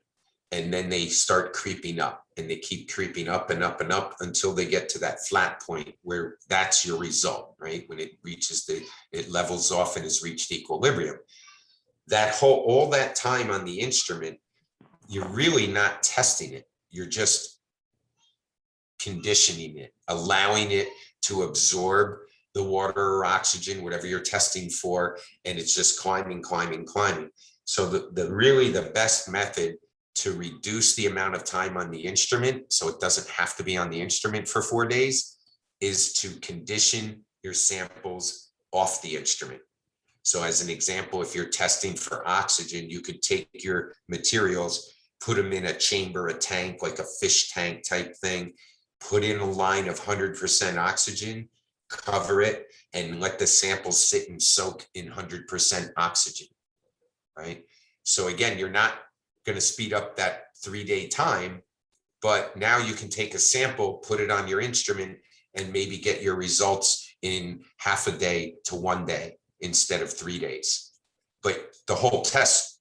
and then they start creeping up, and they keep creeping up and up and up until they get to that flat point where that's your result, right? When it reaches it levels off and has reached equilibrium. All that time on the instrument, you're really not testing it. You're just conditioning it, allowing it to absorb the water or oxygen, whatever you're testing for, and it's just climbing, climbing, climbing. So really the best method to reduce the amount of time on the instrument, so it doesn't have to be on the instrument for 4 days, is to condition your samples off the instrument. So as an example, if you're testing for oxygen, you could take your materials, put them in a chamber, a tank, like a fish tank type thing, put in a line of 100% oxygen, cover it, and let the samples sit and soak in 100% oxygen, right? So again, you're not going to speed up that 3-day time, but now you can take a sample, put it on your instrument, and maybe get your results in half a day to 1 day instead of 3 days. But the whole test,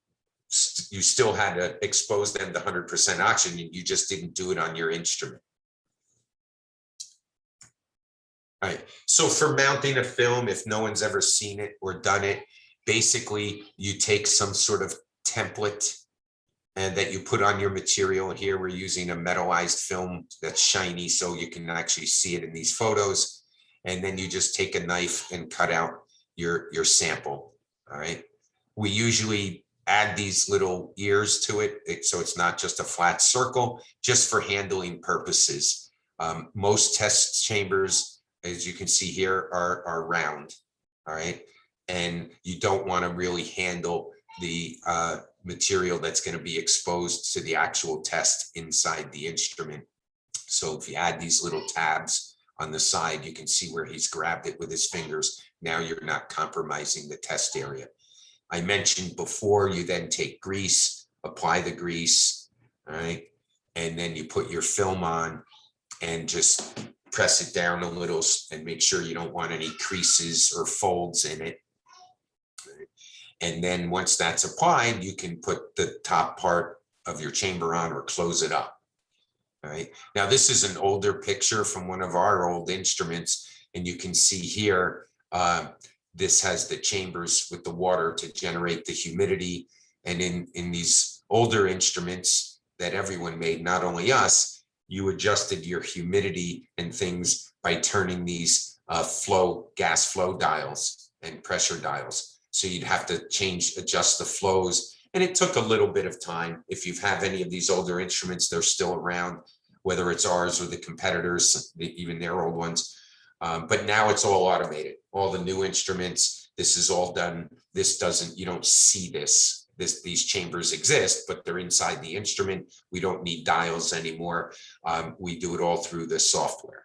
you still had to expose them to 100% oxygen. You just didn't do it on your instrument. All right, so for mounting a film, if no one's ever seen it or done it, basically you take some sort of template and that you put on your material. Here we're using a metallized film that's shiny so you can actually see it in these photos. And then you just take a knife and cut out your sample. All right, we usually add these little ears to it so it's not just a flat circle, just for handling purposes. Most test chambers, as you can see here, are round. All right, and you don't want to really handle the material that's going to be exposed to the actual test inside the instrument. So if you add these little tabs on the side, you can see where he's grabbed it with his fingers. Now you're not compromising the test area. I mentioned before, you then take grease, apply the grease, all right, and then you put your film on and just press it down a little and make sure you don't want any creases or folds in it. And then once that's applied, you can put the top part of your chamber on or close it up. All right. Now, this is an older picture from one of our old instruments, and you can see here, this has the chambers with the water to generate the humidity. And in these older instruments that everyone made, not only us, you adjusted your humidity and things by turning these gas flow dials and pressure dials. So you'd have to adjust the flows. And it took a little bit of time. If you have any of these older instruments, they're still around, whether it's ours or the competitors, even their old ones. But now it's all automated. All the new instruments, this is all done. This doesn't, you don't see this. These chambers exist, but they're inside the instrument. We don't need dials anymore. We do it all through the software.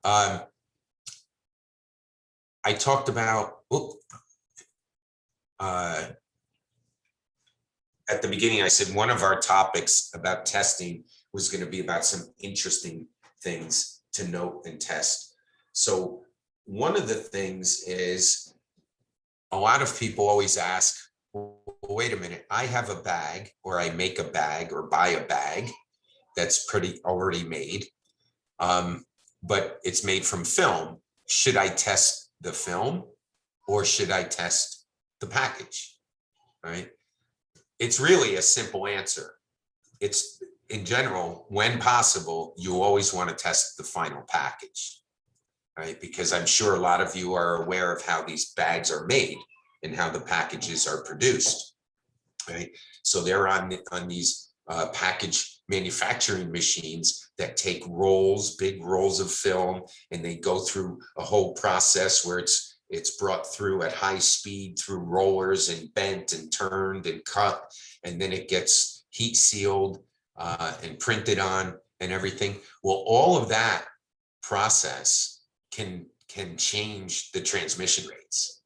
All right. I talked about, at the beginning, I said one of our topics about testing was going to be about some interesting things to note and test. So one of the things is, a lot of people always ask, well, wait a minute, I have a bag, or I make a bag or buy a bag that's pretty already made, but it's made from film. Should I test the film or should I test the package? Right? It's really a simple answer. It's, in general, when possible, you always want to test the final package, right? Because I'm sure a lot of you are aware of how these bags are made and how the packages are produced, right? So they're on these package manufacturing machines that take rolls, big rolls of film, and they go through a whole process where it's brought through at high speed through rollers and bent and turned and cut, and then it gets heat sealed and printed on and everything. Well, all of that process can change the transmission rates.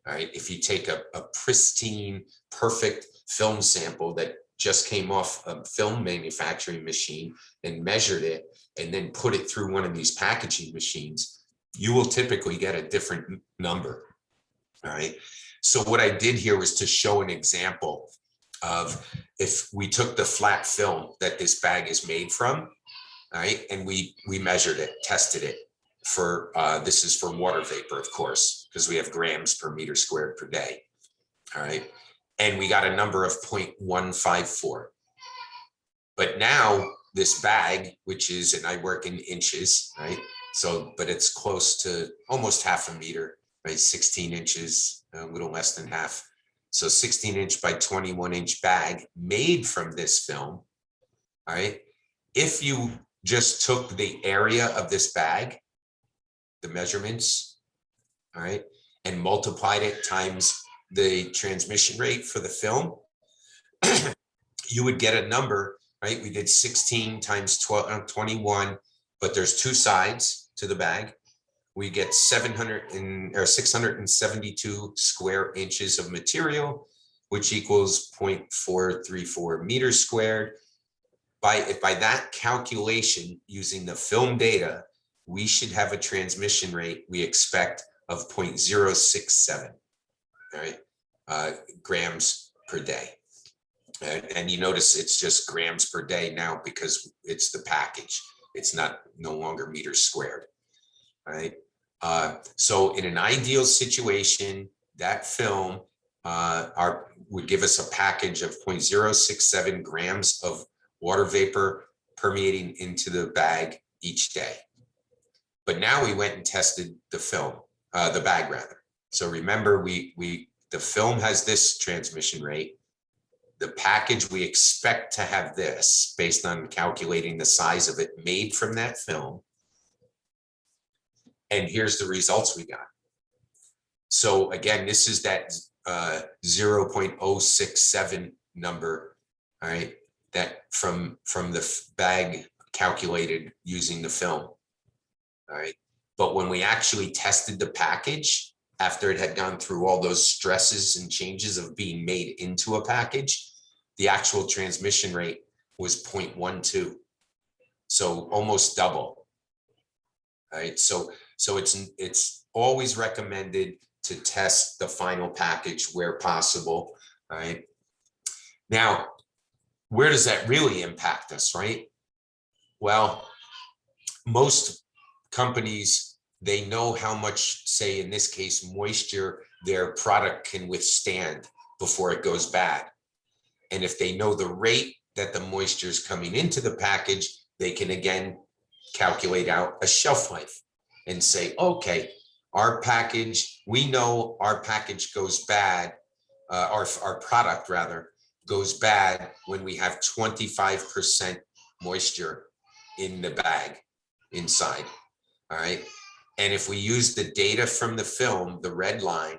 All right, if you take a pristine, perfect film sample that just came off a film manufacturing machine and measured it, and then put it through one of these packaging machines, you will typically get a different number. All right. So what I did here was to show an example of if we took the flat film that this bag is made from, all right, and we measured it, tested it for, this is for water vapor, of course, because we have grams per meter squared per day. All right. And we got a number of 0.154. But now this bag, which is, and I work in inches, right? So, but it's close to almost half a meter, right? 16 inches, a little less than half So 16-inch by 21-inch bag made from this film. All right. If you just took the area of this bag, the measurements, all right, and multiplied it times the transmission rate for the film, you would get a number, right? We did 16 times 12, 21, but there's two sides to the bag. We get 672 square inches of material, which equals 0.434 meters squared. By that calculation, using the film data, we should have a transmission rate we expect of 0.067, all right, grams per day. And you notice it's just grams per day now because it's the package. It's no longer meters squared, right? So in an ideal situation, that film would give us a package of 0.067 grams of water vapor permeating into the bag each day. But now we went and tested the film, the bag rather. So remember, the film has this transmission rate. The package, we expect to have this based on calculating the size of it made from that film. And here's the results we got. So again, this is that 0.067 number, all right, that from the bag calculated using the film, all right. But when we actually tested the package, after it had gone through all those stresses and changes of being made into a package, the actual transmission rate was 0.12. So almost double, right? So it's always recommended to test the final package where possible, right? Now, where does that really impact us, right? Well, most companies, they know how much, say in this case, moisture their product can withstand before it goes bad. And if they know the rate that the moisture is coming into the package, they can again calculate out a shelf life and say, okay, our package, we know our package goes bad, our product rather goes bad when we have 25% moisture in the bag inside, all right? And if we use the data from the film, the red line,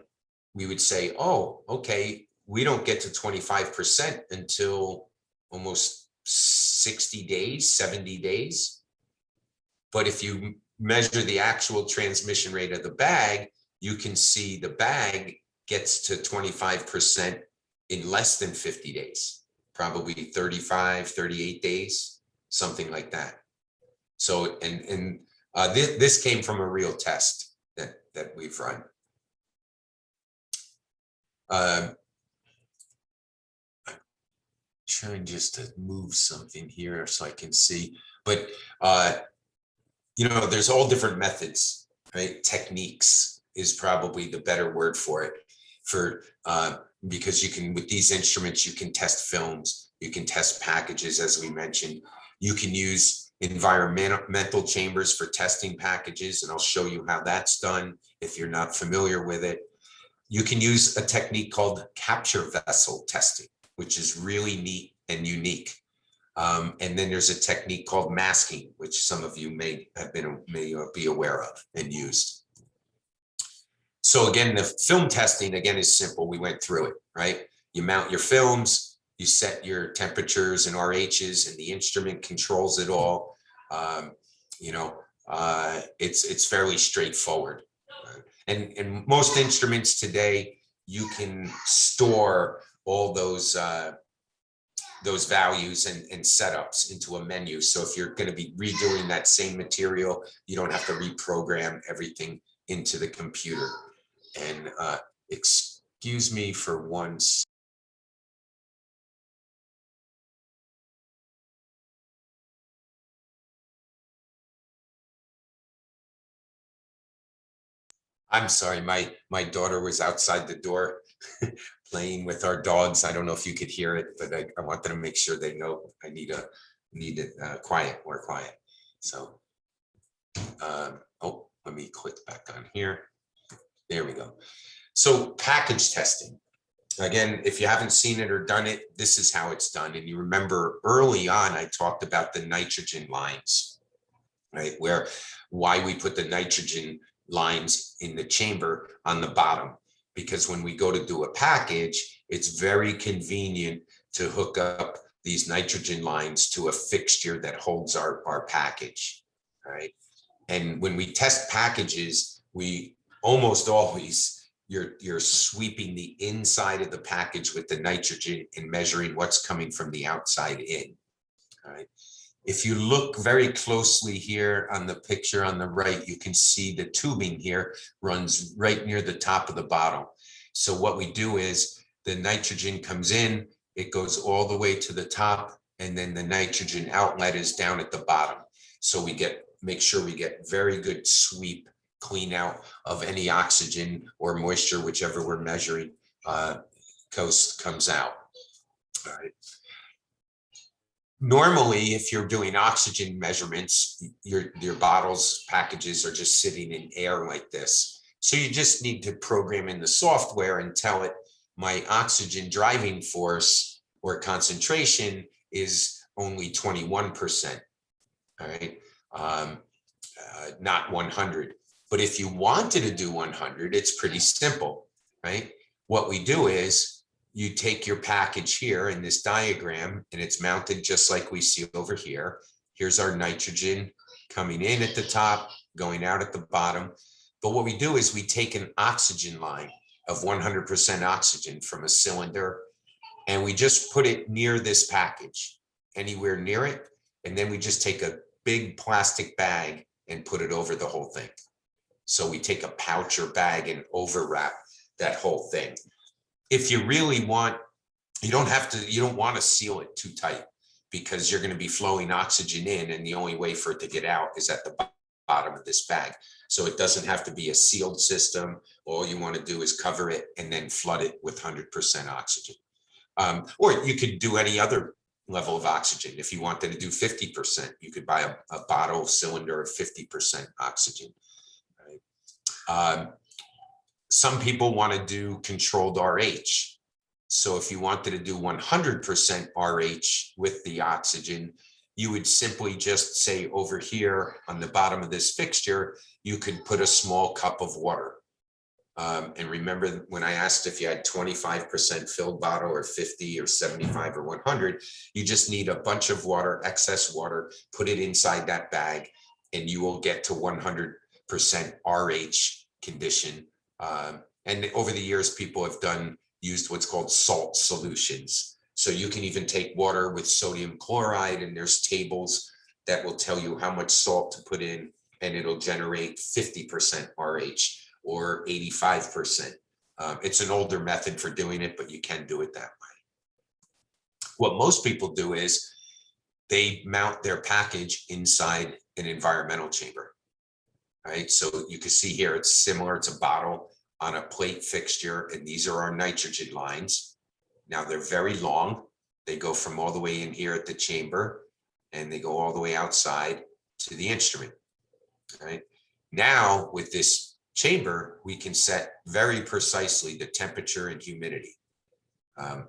we would say, oh, okay, we don't get to 25% until almost 60 days, 70 days. But if you measure the actual transmission rate of the bag, you can see the bag gets to 25% in less than 50 days, probably 35, 38 days, something like that. So, this came from a real test that we've run. I'm trying just to move something here so I can see, but there's all different methods, right? Techniques is probably the better word for it, because you can, with these instruments, you can test films, you can test packages, as we mentioned. You can use environmental chambers for testing packages, and I'll show you how that's done if you're not familiar with it. You can use a technique called capture vessel testing, which is really neat and unique. And then there's a technique called masking, which some of you may be aware of and used. So again, the film testing, again, is simple. We went through it, right? You mount your films, you set your temperatures and RHs, and the instrument controls it all. It's fairly straightforward. And most instruments today, you can store all those values and setups into a menu. So if you're going to be redoing that same material, you don't have to reprogram everything into the computer. And excuse me for one second. I'm sorry, my daughter was outside the door playing with our dogs. I don't know if you could hear it, but I wanted to make sure they know I need it more quiet. So, let me click back on here. There we go. So package testing. Again, if you haven't seen it or done it, this is how it's done. And you remember early on, I talked about the nitrogen lines, right? Why we put the nitrogen lines in the chamber on the bottom, because when we go to do a package, it's very convenient to hook up these nitrogen lines to a fixture that holds our package, right? And when we test packages, we almost always, you're sweeping the inside of the package with the nitrogen and measuring what's coming from the outside in, all right? If you look very closely here on the picture on the right, you can see the tubing here runs right near the top of the bottle. So what we do is the nitrogen comes in, it goes all the way to the top, and then the nitrogen outlet is down at the bottom. So we make sure we get very good sweep, clean out of any oxygen or moisture, whichever we're measuring, comes out. All right. Normally, if you're doing oxygen measurements, your bottles, packages are just sitting in air like this. So you just need to program in the software and tell it, my oxygen driving force or concentration is only 21%, all right? Not 100. But if you wanted to do 100, it's pretty simple, right? What we do is you take your package here in this diagram, and it's mounted just like we see over here. Here's our nitrogen coming in at the top, going out at the bottom. But what we do is we take an oxygen line of 100% oxygen from a cylinder, and we just put it near this package, anywhere near it. And then we just take a big plastic bag and put it over the whole thing. So we take a pouch or bag and overwrap that whole thing. If you really want, you don't want to seal it too tight, because you're going to be flowing oxygen in, and the only way for it to get out is at the bottom of this bag. So it doesn't have to be a sealed system. All you want to do is cover it and then flood it with 100% oxygen. Or you could do any other level of oxygen. If you wanted to do 50%, you could buy a bottle cylinder of 50% oxygen. Right? Some people want to do controlled RH. So if you wanted to do 100% RH with the oxygen, you would simply just say over here on the bottom of this fixture, you could put a small cup of water. And remember when I asked if you had 25% filled bottle or 50 or 75 or 100, you just need a bunch of water, excess water, put it inside that bag, and you will get to 100% RH condition. And over the years, people have used what's called salt solutions. So you can even take water with sodium chloride, and there's tables that will tell you how much salt to put in, and it'll generate 50% RH or 85%. It's an older method for doing it, but you can do it that way. What most people do is they mount their package inside an environmental chamber, right? So you can see here, it's similar. It's a bottle on a plate fixture, and these are our nitrogen lines. Now they're very long. They go from all the way in here at the chamber, and they go all the way outside to the instrument, right? Now with this chamber, we can set very precisely the temperature and humidity.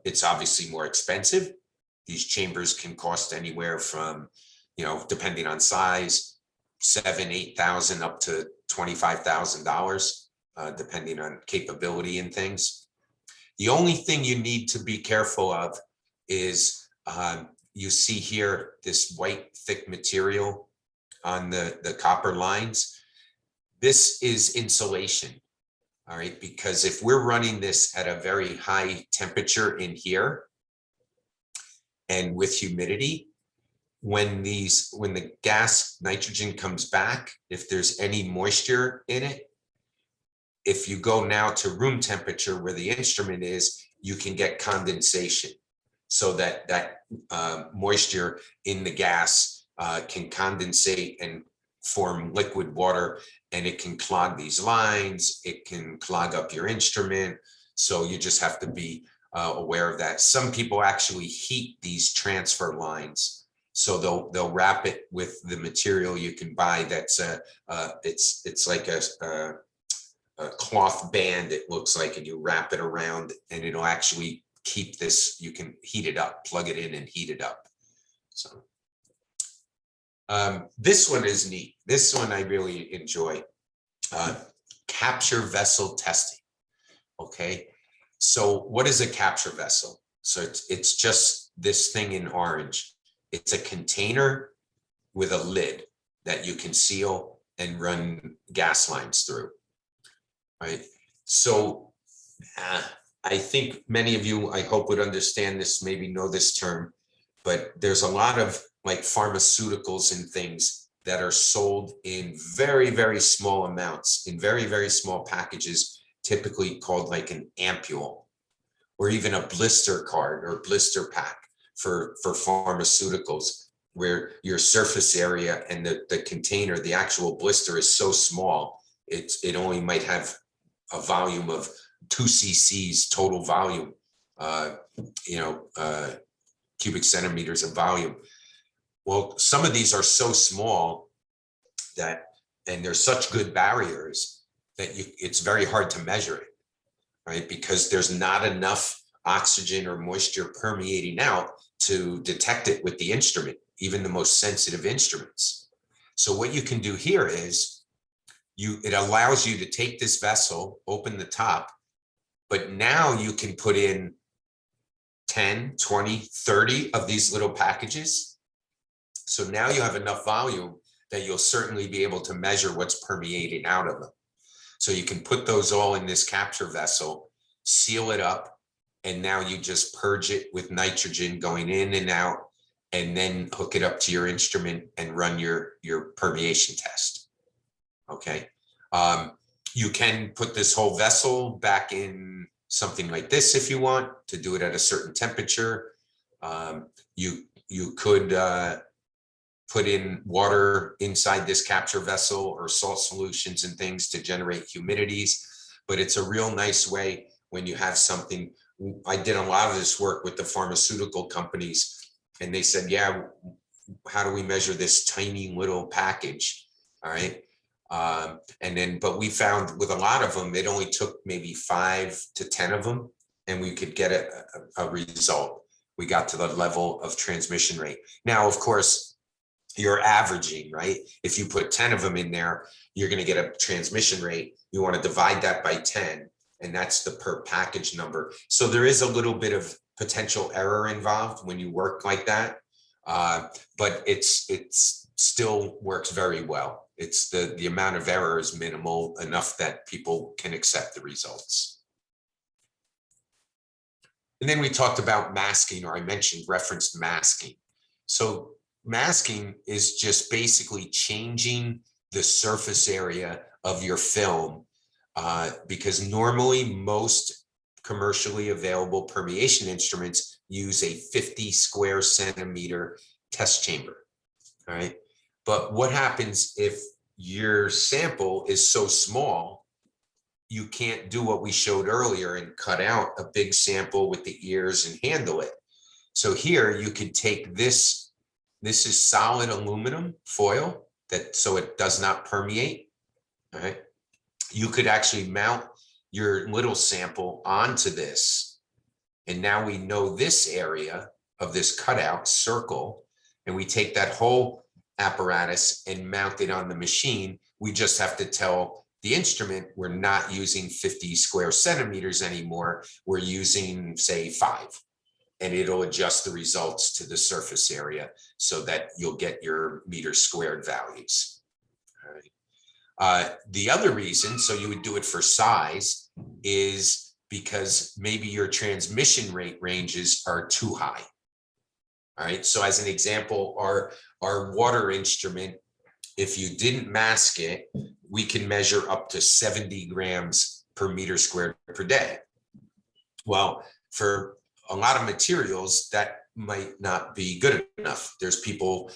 It's obviously more expensive. These chambers can cost anywhere from, depending on size, $7,000, $8,000 up to $25,000, depending on capability and things. The only thing you need to be careful of is you see here this white thick material on the copper lines. This is insulation, all right? Because if we're running this at a very high temperature in here and with humidity, when the gas nitrogen comes back, if there's any moisture in it, if you go now to room temperature where the instrument is, you can get condensation. So that moisture in the gas can condensate and form liquid water, and it can clog these lines. It can clog up your instrument. So you just have to be aware of that. Some people actually heat these transfer lines. So they'll wrap it with the material you can buy. That's it's like cloth band, it looks like, and you wrap it around, and it'll actually keep this, you can heat it up, plug it in and heat it up. So this one is neat. This one I really enjoy. Capture vessel testing. Okay, so what is a capture vessel? So it's just this thing in orange. It's a container with a lid that you can seal and run gas lines through. Right. So I think many of you, I hope, would understand this, maybe know this term, but there's a lot of like pharmaceuticals and things that are sold in very, very small amounts, in very, very small packages, typically called like an ampule, or even a blister card or blister pack for pharmaceuticals, where your surface area and the container, the actual blister, is so small, it only might have a volume of 2 cc's total volume, cubic centimeters of volume. Well, some of these are so small that, and they're such good barriers that it's very hard to measure it, right? Because there's not enough oxygen or moisture permeating out to detect it with the instrument, even the most sensitive instruments. So what you can do here is it allows you to take this vessel, open the top, but now you can put in 10, 20, 30 of these little packages. So now you have enough volume that you'll certainly be able to measure what's permeating out of them. So you can put those all in this capture vessel, seal it up, and now you just purge it with nitrogen going in and out, and then hook it up to your instrument and run your permeation test. Okay. You can put this whole vessel back in something like this if you want to do it at a certain temperature. You could put in water inside this capture vessel or salt solutions and things to generate humidities, but it's a real nice way when you have something. I did a lot of this work with the pharmaceutical companies, and they said, yeah, how do we measure this tiny little package? All right. But we found with a lot of them, it only took maybe 5 to 10 of them, and we could get a result. We got to the level of transmission rate. Now, of course, you're averaging, right? If you put 10 of them in there, you're going to get a transmission rate. You want to divide that by 10, and that's the per package number. So there is a little bit of potential error involved when you work like that, but it's still works very well. It's the amount of error is minimal enough that people can accept the results. And then we talked about masking, or I referenced masking. So masking is just basically changing the surface area of your film, because normally most commercially available permeation instruments use a 50 square centimeter test chamber. All right. But what happens if your sample is so small, you can't do what we showed earlier and cut out a big sample with the ears and handle it? So here you could take this is solid aluminum foil, so it does not permeate. All right. You could actually mount your little sample onto this. And now we know this area of this cutout circle, and we take that whole apparatus and mount it on the machine. We just have to tell the instrument we're not using 50 square centimeters anymore. We're using, say, 5, and it'll adjust the results to the surface area so that you'll get your meter squared values. All right. The other reason, so you would do it for size, is because maybe your transmission rate ranges are too high. All right. So as an example, our water instrument, if you didn't mask it, we can measure up to 70 grams per meter squared per day. Well, for a lot of materials, that might not be good enough. There's people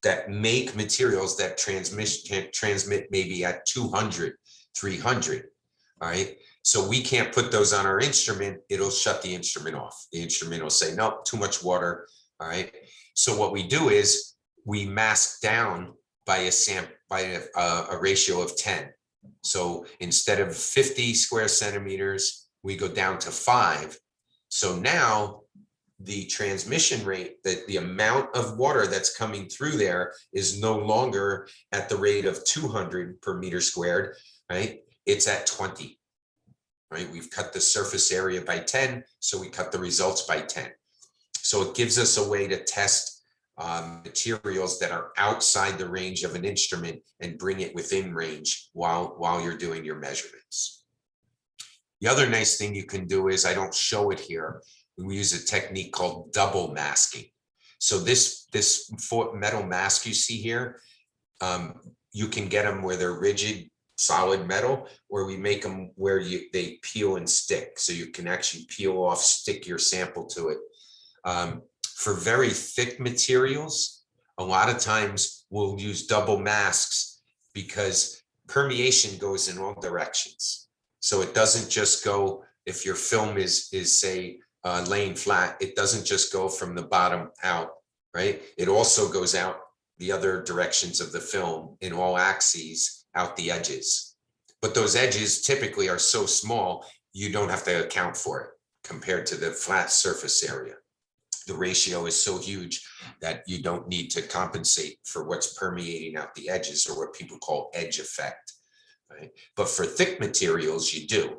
that make materials that transmit maybe at 200, 300. All right. So we can't put those on our instrument. It'll shut the instrument off. The instrument will say, no, too much water. All right. So what we do is we mask down by a ratio of 10. So instead of 50 square centimeters, we go down to 5. So now the transmission rate, that the amount of water that's coming through there is no longer at the rate of 200 per meter squared, right? It's at 20, right? We've cut the surface area by 10, so we cut the results by 10. So it gives us a way to test materials that are outside the range of an instrument and bring it within range while you're doing your measurements. The other nice thing you can do is, I don't show it here, we use a technique called double masking. So this metal mask you see here, you can get them where they're rigid, solid metal, or we make them where they peel and stick. So you can actually peel off, stick your sample to it. For very thick materials, a lot of times we'll use double masks because permeation goes in all directions. So it doesn't just go, if your film is say, laying flat, it doesn't just go from the bottom out, right? It also goes out the other directions of the film in all axes, out the edges. But those edges typically are so small, you don't have to account for it compared to the flat surface area. The ratio is so huge that you don't need to compensate for what's permeating out the edges, or what people call edge effect, right? But for thick materials, you do.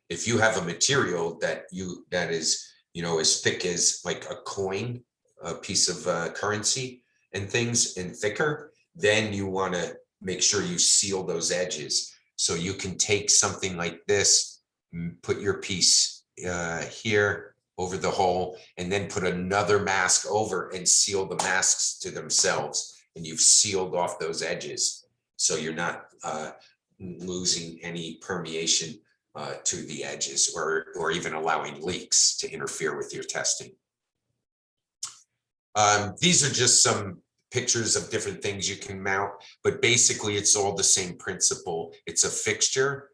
If you have a material that is, as thick as like a coin, a piece of currency and things, and thicker, then you want to make sure you seal those edges. So you can take something like this, put your piece here over the hole, and then put another mask over and seal the masks to themselves. And you've sealed off those edges. So you're not losing any permeation to the edges, or even allowing leaks to interfere with your testing. These are just some pictures of different things you can mount, but basically it's all the same principle. It's a fixture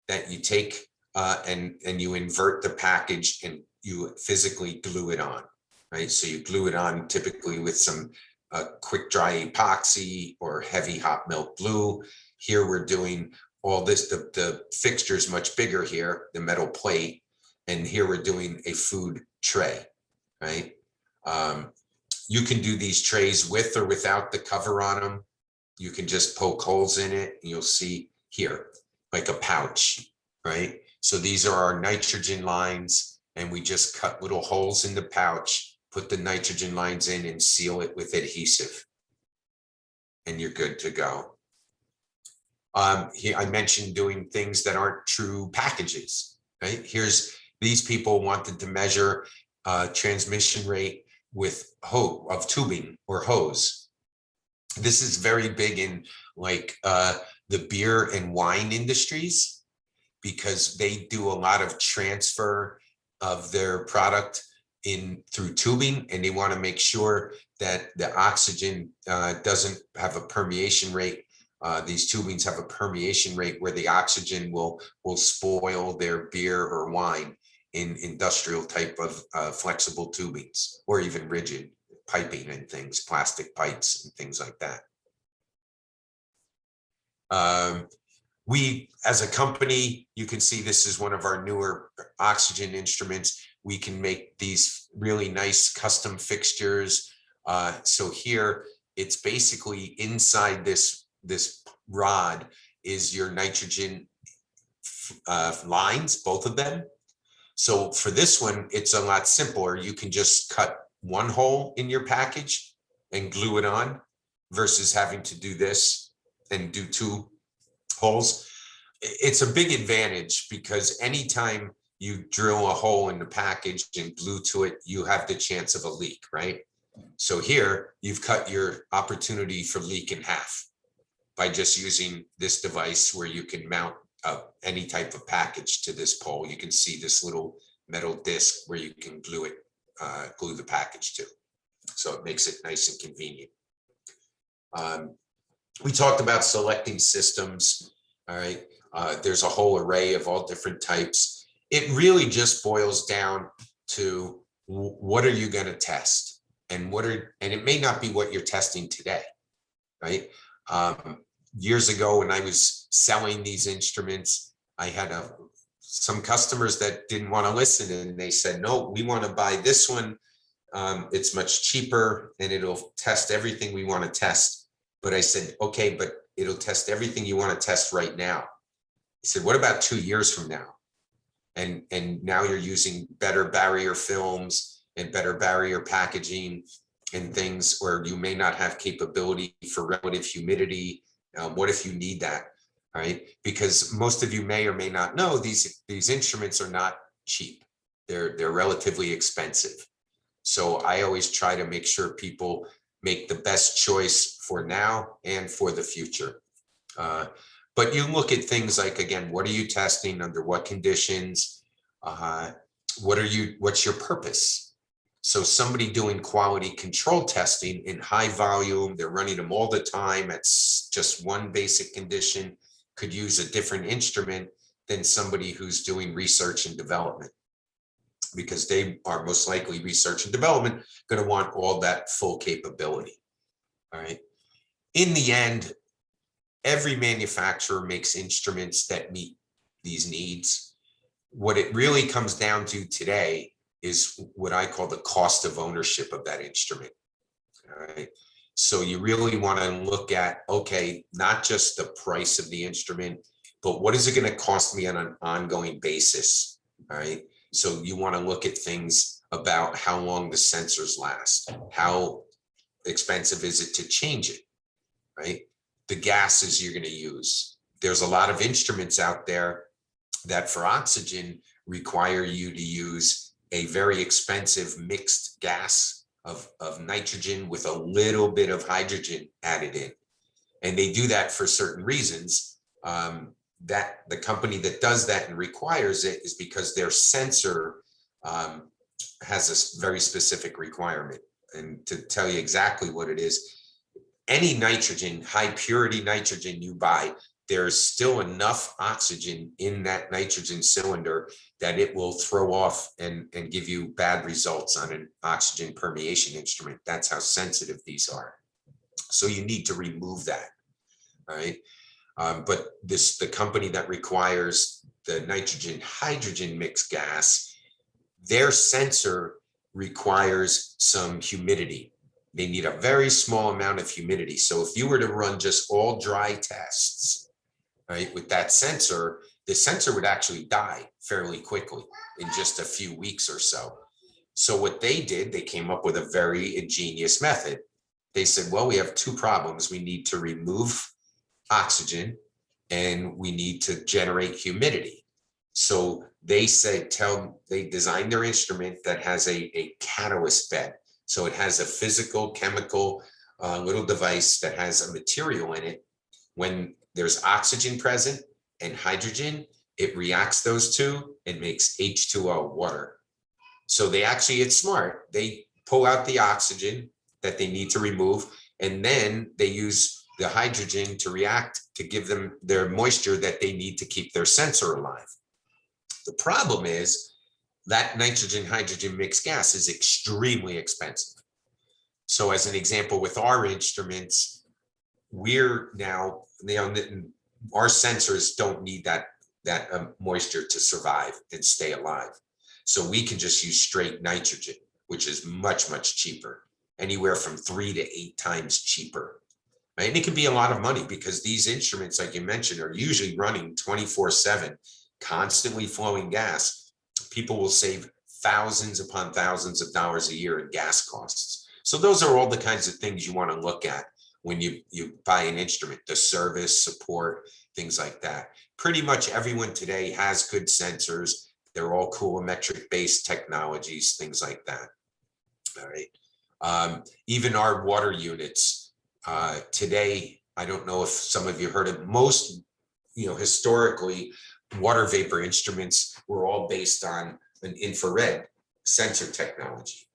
that you take and you invert the package and you physically glue it on, right? So you glue it on typically with some quick dry epoxy or heavy hot melt glue. Here we're doing all this, the fixture is much bigger here, the metal plate, and here we're doing a food tray, right? You can do these trays with or without the cover on them. You can just poke holes in it, and you'll see here, like a pouch, right? So these are our nitrogen lines, and we just cut little holes in the pouch, put the nitrogen lines in, and seal it with adhesive. And you're good to go. Here I mentioned doing things that aren't true packages, right? These people wanted to measure transmission rate with of tubing or hose. This is very big in like the beer and wine industries, because they do a lot of transfer of their product through tubing, and they want to make sure that the oxygen doesn't have a permeation rate. These tubings have a permeation rate where the oxygen will spoil their beer or wine in industrial type of flexible tubings, or even rigid piping and things, plastic pipes and things like that. We, as a company, you can see this is one of our newer oxygen instruments. We can make these really nice custom fixtures. So here, it's basically inside this rod is your nitrogen lines, both of them. So for this one, it's a lot simpler. You can just cut one hole in your package and glue it on, versus having to do this and do 2 holes. It's a big advantage, because anytime you drill a hole in the package and glue to it, you have the chance of a leak, right? So here you've cut your opportunity for leak in half by just using this device, where you can mount any type of package to this pole. You can see this little metal disc where you can glue the package to. So it makes it nice and convenient. We talked about selecting systems. All right. There's a whole array of all different types. It really just boils down to what are you going to test, and it may not be what you're testing today, right? years ago when I was selling these instruments, I had some customers that didn't want to listen, and they said, no, we want to buy this one. It's much cheaper and it'll test everything we want to test. But I said, okay, but it'll test everything you want to test right now. He said, what about 2 years from now? And now you're using better barrier films and better barrier packaging and things, or you may not have capability for relative humidity. What if you need that? All right, because most of you may or may not know these instruments are not cheap. They're relatively expensive. So I always try to make sure people make the best choice for now and for the future. But you look at things like, again, what are you testing, under what conditions? What's your purpose? So somebody doing quality control testing in high volume, they're running them all the time. It's just one basic condition, could use a different instrument than somebody who's doing research and development, because they are most likely research and development going to want all that full capability. All right. In the end, every manufacturer makes instruments that meet these needs. What it really comes down to today is what I call the cost of ownership of that instrument. All right. So you really want to look at, okay, not just the price of the instrument, but what is it going to cost me on an ongoing basis? All right. So you want to look at things about how long the sensors last, how expensive is it to change it, right? The gases you're going to use. There's a lot of instruments out there that for oxygen require you to use a very expensive mixed gas of nitrogen with a little bit of hydrogen added in. And they do that for certain reasons. That the company that does that and requires it is because their sensor has a very specific requirement. And to tell you exactly what it is, any nitrogen, high purity nitrogen you buy, there's still enough oxygen in that nitrogen cylinder that it will throw off and give you bad results on an oxygen permeation instrument. That's how sensitive these are. So you need to remove that, all right? But the company that requires the nitrogen hydrogen mixed gas, their sensor requires some humidity. They need a very small amount of humidity. So if you were to run just all dry tests, right, with that sensor, the sensor would actually die fairly quickly in just a few weeks or so. So what they did, they came up with a very ingenious method. They said, well, we have two problems. We need to remove oxygen and we need to generate humidity. So they said, they designed their instrument that has a catalyst bed. So it has a physical, chemical little device that has a material in it. When there's oxygen present and hydrogen, it reacts those two and makes H2O, water. So they actually, it's smart. They pull out the oxygen that they need to remove, and then they use the hydrogen to react to give them their moisture that they need to keep their sensor alive. The problem is that nitrogen hydrogen mixed gas is extremely expensive. So as an example, with our instruments, we're now, our sensors don't need that moisture to survive and stay alive. So we can just use straight nitrogen, which is much, much cheaper, anywhere from 3 to 8 times cheaper. Right? And it can be a lot of money because these instruments, like you mentioned, are usually running 24/7, constantly flowing gas. People will save thousands upon thousands of dollars a year in gas costs. So those are all the kinds of things you want to look at when you buy an instrument, the service, support, things like that. Pretty much everyone today has good sensors. They're all coulometric based technologies, things like that. All right. Even our water units today, I don't know if some of you heard of most, historically, water vapor instruments were all based on an infrared sensor technology.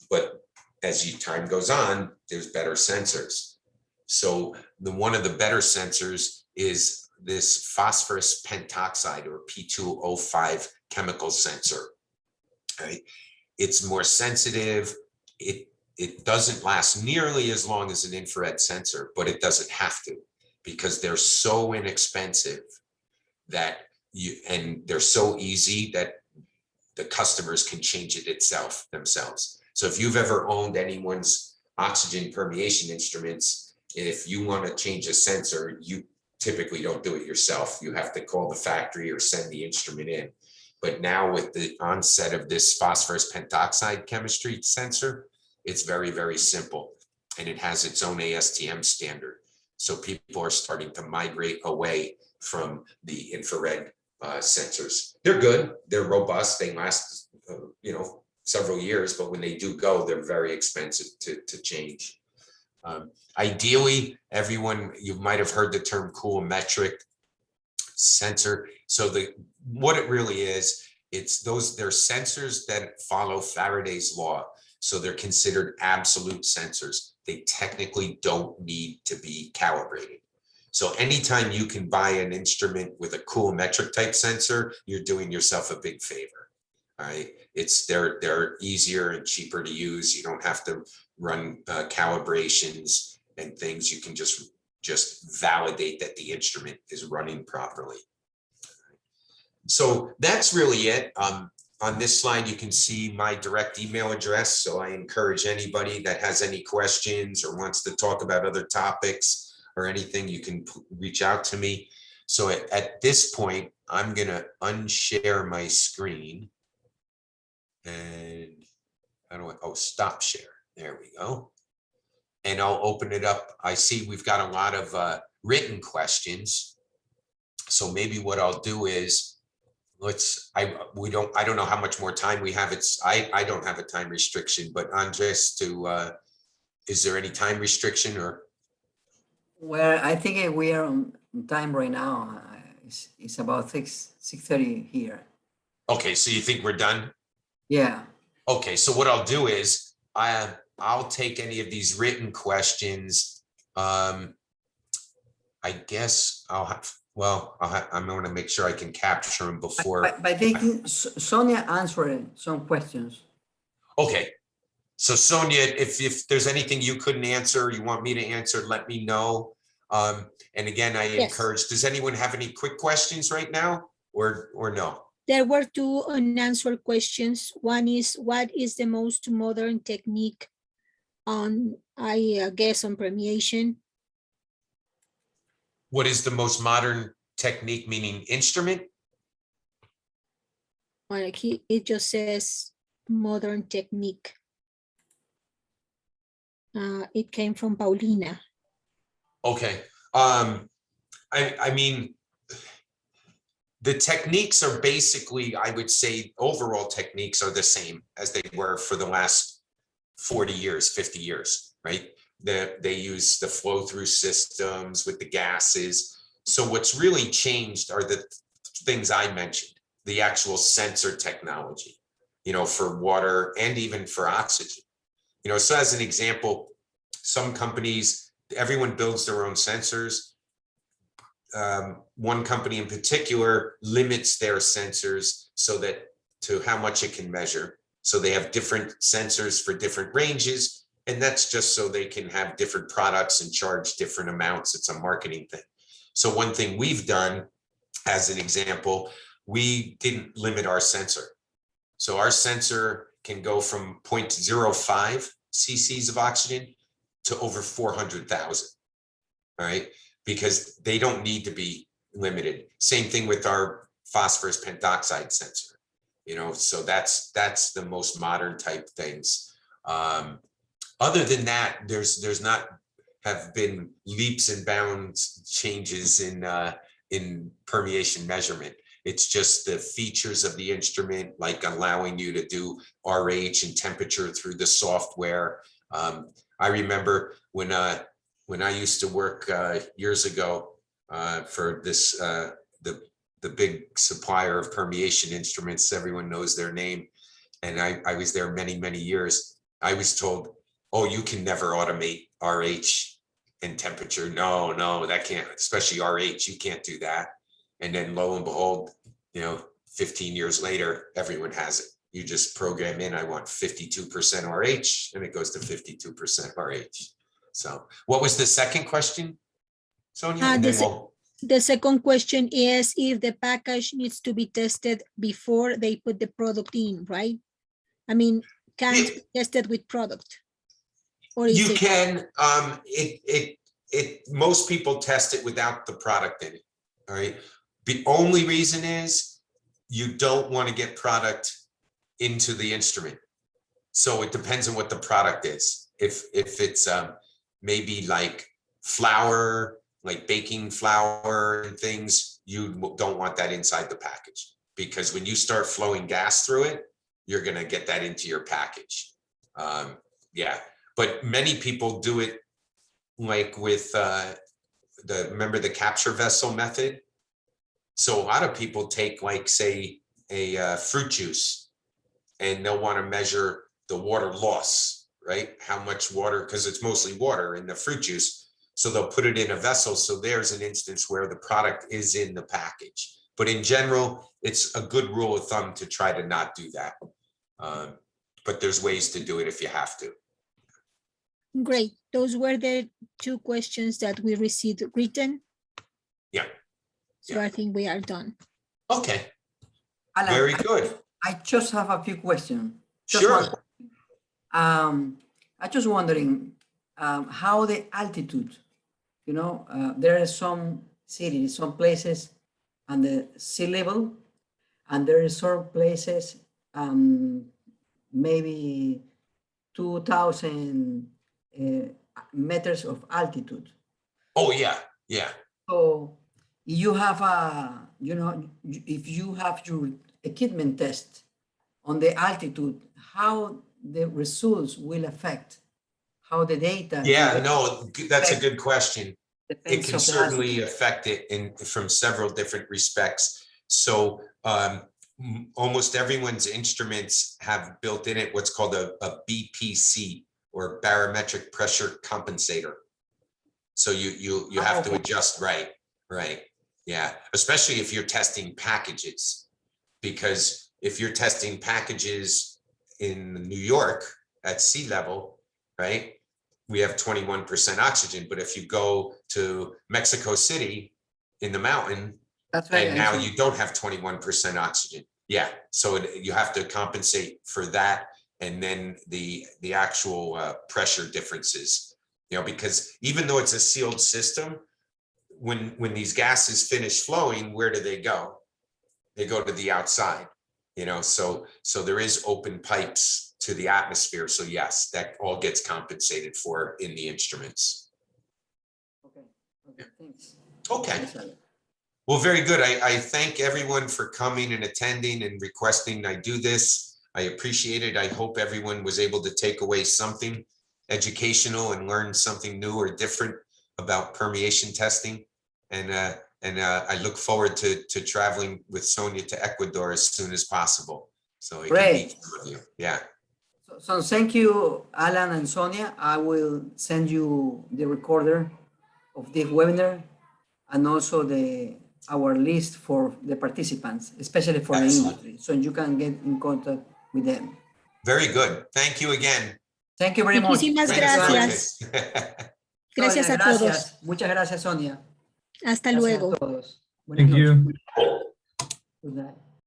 But as time goes on, there's better sensors. So one of the better sensors is this phosphorus pentoxide, or P2O5 chemical sensor. Right? It's more sensitive. It doesn't last nearly as long as an infrared sensor, but it doesn't have to. because they're so inexpensive that and they're so easy that the customers can change it themselves. So if you've ever owned anyone's oxygen permeation instruments, if you want to change a sensor, you typically don't do it yourself. You have to call the factory or send the instrument in. But now with the onset of this phosphorus pentoxide chemistry sensor, it's very, very simple. And it has its own ASTM standard. So people are starting to migrate away from the infrared sensors. They're good, they're robust, they last, several years, but when they do go, they're very expensive to change. Ideally, everyone, you might have heard the term coulometric sensor. So what it really is, they're sensors that follow Faraday's law. So they're considered absolute sensors. They technically don't need to be calibrated. So anytime you can buy an instrument with a coulometric type sensor, you're doing yourself a big favor. All right, they're easier and cheaper to use. You don't have to run calibrations and things. You can just validate that the instrument is running properly. So that's really it. On this slide, you can see my direct email address. So I encourage anybody that has any questions or wants to talk about other topics or anything, you can reach out to me. So at this point, I'm going to unshare my screen. And how do I, stop share. There we go. And I'll open it up. I see we've got a lot of written questions. So maybe what I'll do is, I don't know how much more time we have. I don't have a time restriction, but Andres, is there any time restriction or? Well, I think we are on time right now. It's about 6:30 here. Okay, so you think we're done? Yeah. Okay, so what I'll do is I'll take any of these written questions. I guess I'm going to make sure I can capture them before. But I think Sonia answered some questions. Okay, so Sonia, if there's anything you couldn't answer, you want me to answer, let me know. And again, I encourage, does anyone have any quick questions right now or no? There were two unanswered questions. One is, what is the most modern technique on, I guess, on permeation? What is the most modern technique, meaning instrument? Well, it just says modern technique. It came from Paulina. Okay. I mean, the techniques are basically, I would say, overall techniques are the same as they were for the last 40 years, 50 years, right? They use the flow through systems with the gases. So what's really changed are the things I mentioned, the actual sensor technology, for water and even for oxygen. So as an example, some companies, everyone builds their own sensors. One company in particular limits their sensors so that to how much it can measure. So they have different sensors for different ranges, and that's just so they can have different products and charge different amounts. It's a marketing thing. So one thing we've done, as an example, we didn't limit our sensor. So our sensor can go from 0.05 cc's of oxygen to over 400,000, all right? Because they don't need to be limited. Same thing with our phosphorus pentoxide sensor, so that's the most modern type things. Other than that, there's not have been leaps and bounds changes in permeation measurement. It's just the features of the instrument, like allowing you to do RH and temperature through the software. I remember when I used to work years ago for this, the big supplier of permeation instruments, everyone knows their name. And I was there many, many years. I was told, oh, you can never automate RH and temperature. No, that can't, especially RH, you can't do that. And then lo and behold, 15 years later, everyone has it. You just program in, I want 52% RH, and it goes to 52% RH. So what was the second question? Sonia, Ah, and then this- we'll, The second question is if the package needs to be tested before they put the product in, right? I mean, can't Yeah. be tested with product. Or is you it? can, most people test it without the product in it, all right? The only reason is you don't want to get product into the instrument. So it depends on what the product is. If it's maybe like flour, like baking flour and things, you don't want that inside the package, because when you start flowing gas through it, you're gonna get that into your package. Yeah, but many people do it like with remember the capture vessel method? So a lot of people take, like, say, a fruit juice, and they'll want to measure the water loss, right? How much water, because it's mostly water in the fruit juice. So they'll put it in a vessel. So there's an instance where the product is in the package. But in general, it's a good rule of thumb to try to not do that. But there's ways to do it if you have to. Great. Those were the two questions that we received written. Yeah. So Yeah. I think we are done. Okay, Alan, very good. I just have a few questions. Just Sure. one. I just wondering how the altitude, there are some cities, some places on the sea level, and there are some places maybe 2,000 meters of altitude. Oh, yeah, yeah. So you have if you have your equipment test on the altitude, how the results will affect how the data. Yeah, no, that's a good question. It Depends can of the certainly altitude. affect it from several different respects. So almost everyone's instruments have built in it what's called a BPC, or barometric pressure compensator. So you have to adjust, right, yeah, especially if you're testing packages, because if you're testing packages in New York at sea level, right, we have 21% oxygen. But if you go to Mexico City in the mountain, That's right. and now you don't have 21% oxygen. Yeah, so you have to compensate for that, and then the actual pressure differences, because even though it's a sealed system, when these gases finish flowing, where do they go? They go to the outside, so there is open pipes to the atmosphere. So yes, that all gets compensated for in the instruments. Okay, thanks. Okay. Thanks, Alan. Well, very good. I thank everyone for coming and attending and requesting I do this. I appreciate it. I hope everyone was able to take away something educational and learn something new or different about permeation testing. And I look forward to traveling with Sonia to Ecuador as soon as possible. So I can meet some of you. Yeah. So thank you, Alan and Sonia. I will send you the recorder of this webinar, and also our list for the participants, especially for the Excellent. industry, so you can get in contact with them. Very good. Thank you again. Thank you very much. Muchísimas Thank you, Alan. gracias. Gracias Sonia, a todos. gracias. Muchas gracias, Sonia. Hasta Gracias luego. a todos. Buenas Thank you. noches. Good night.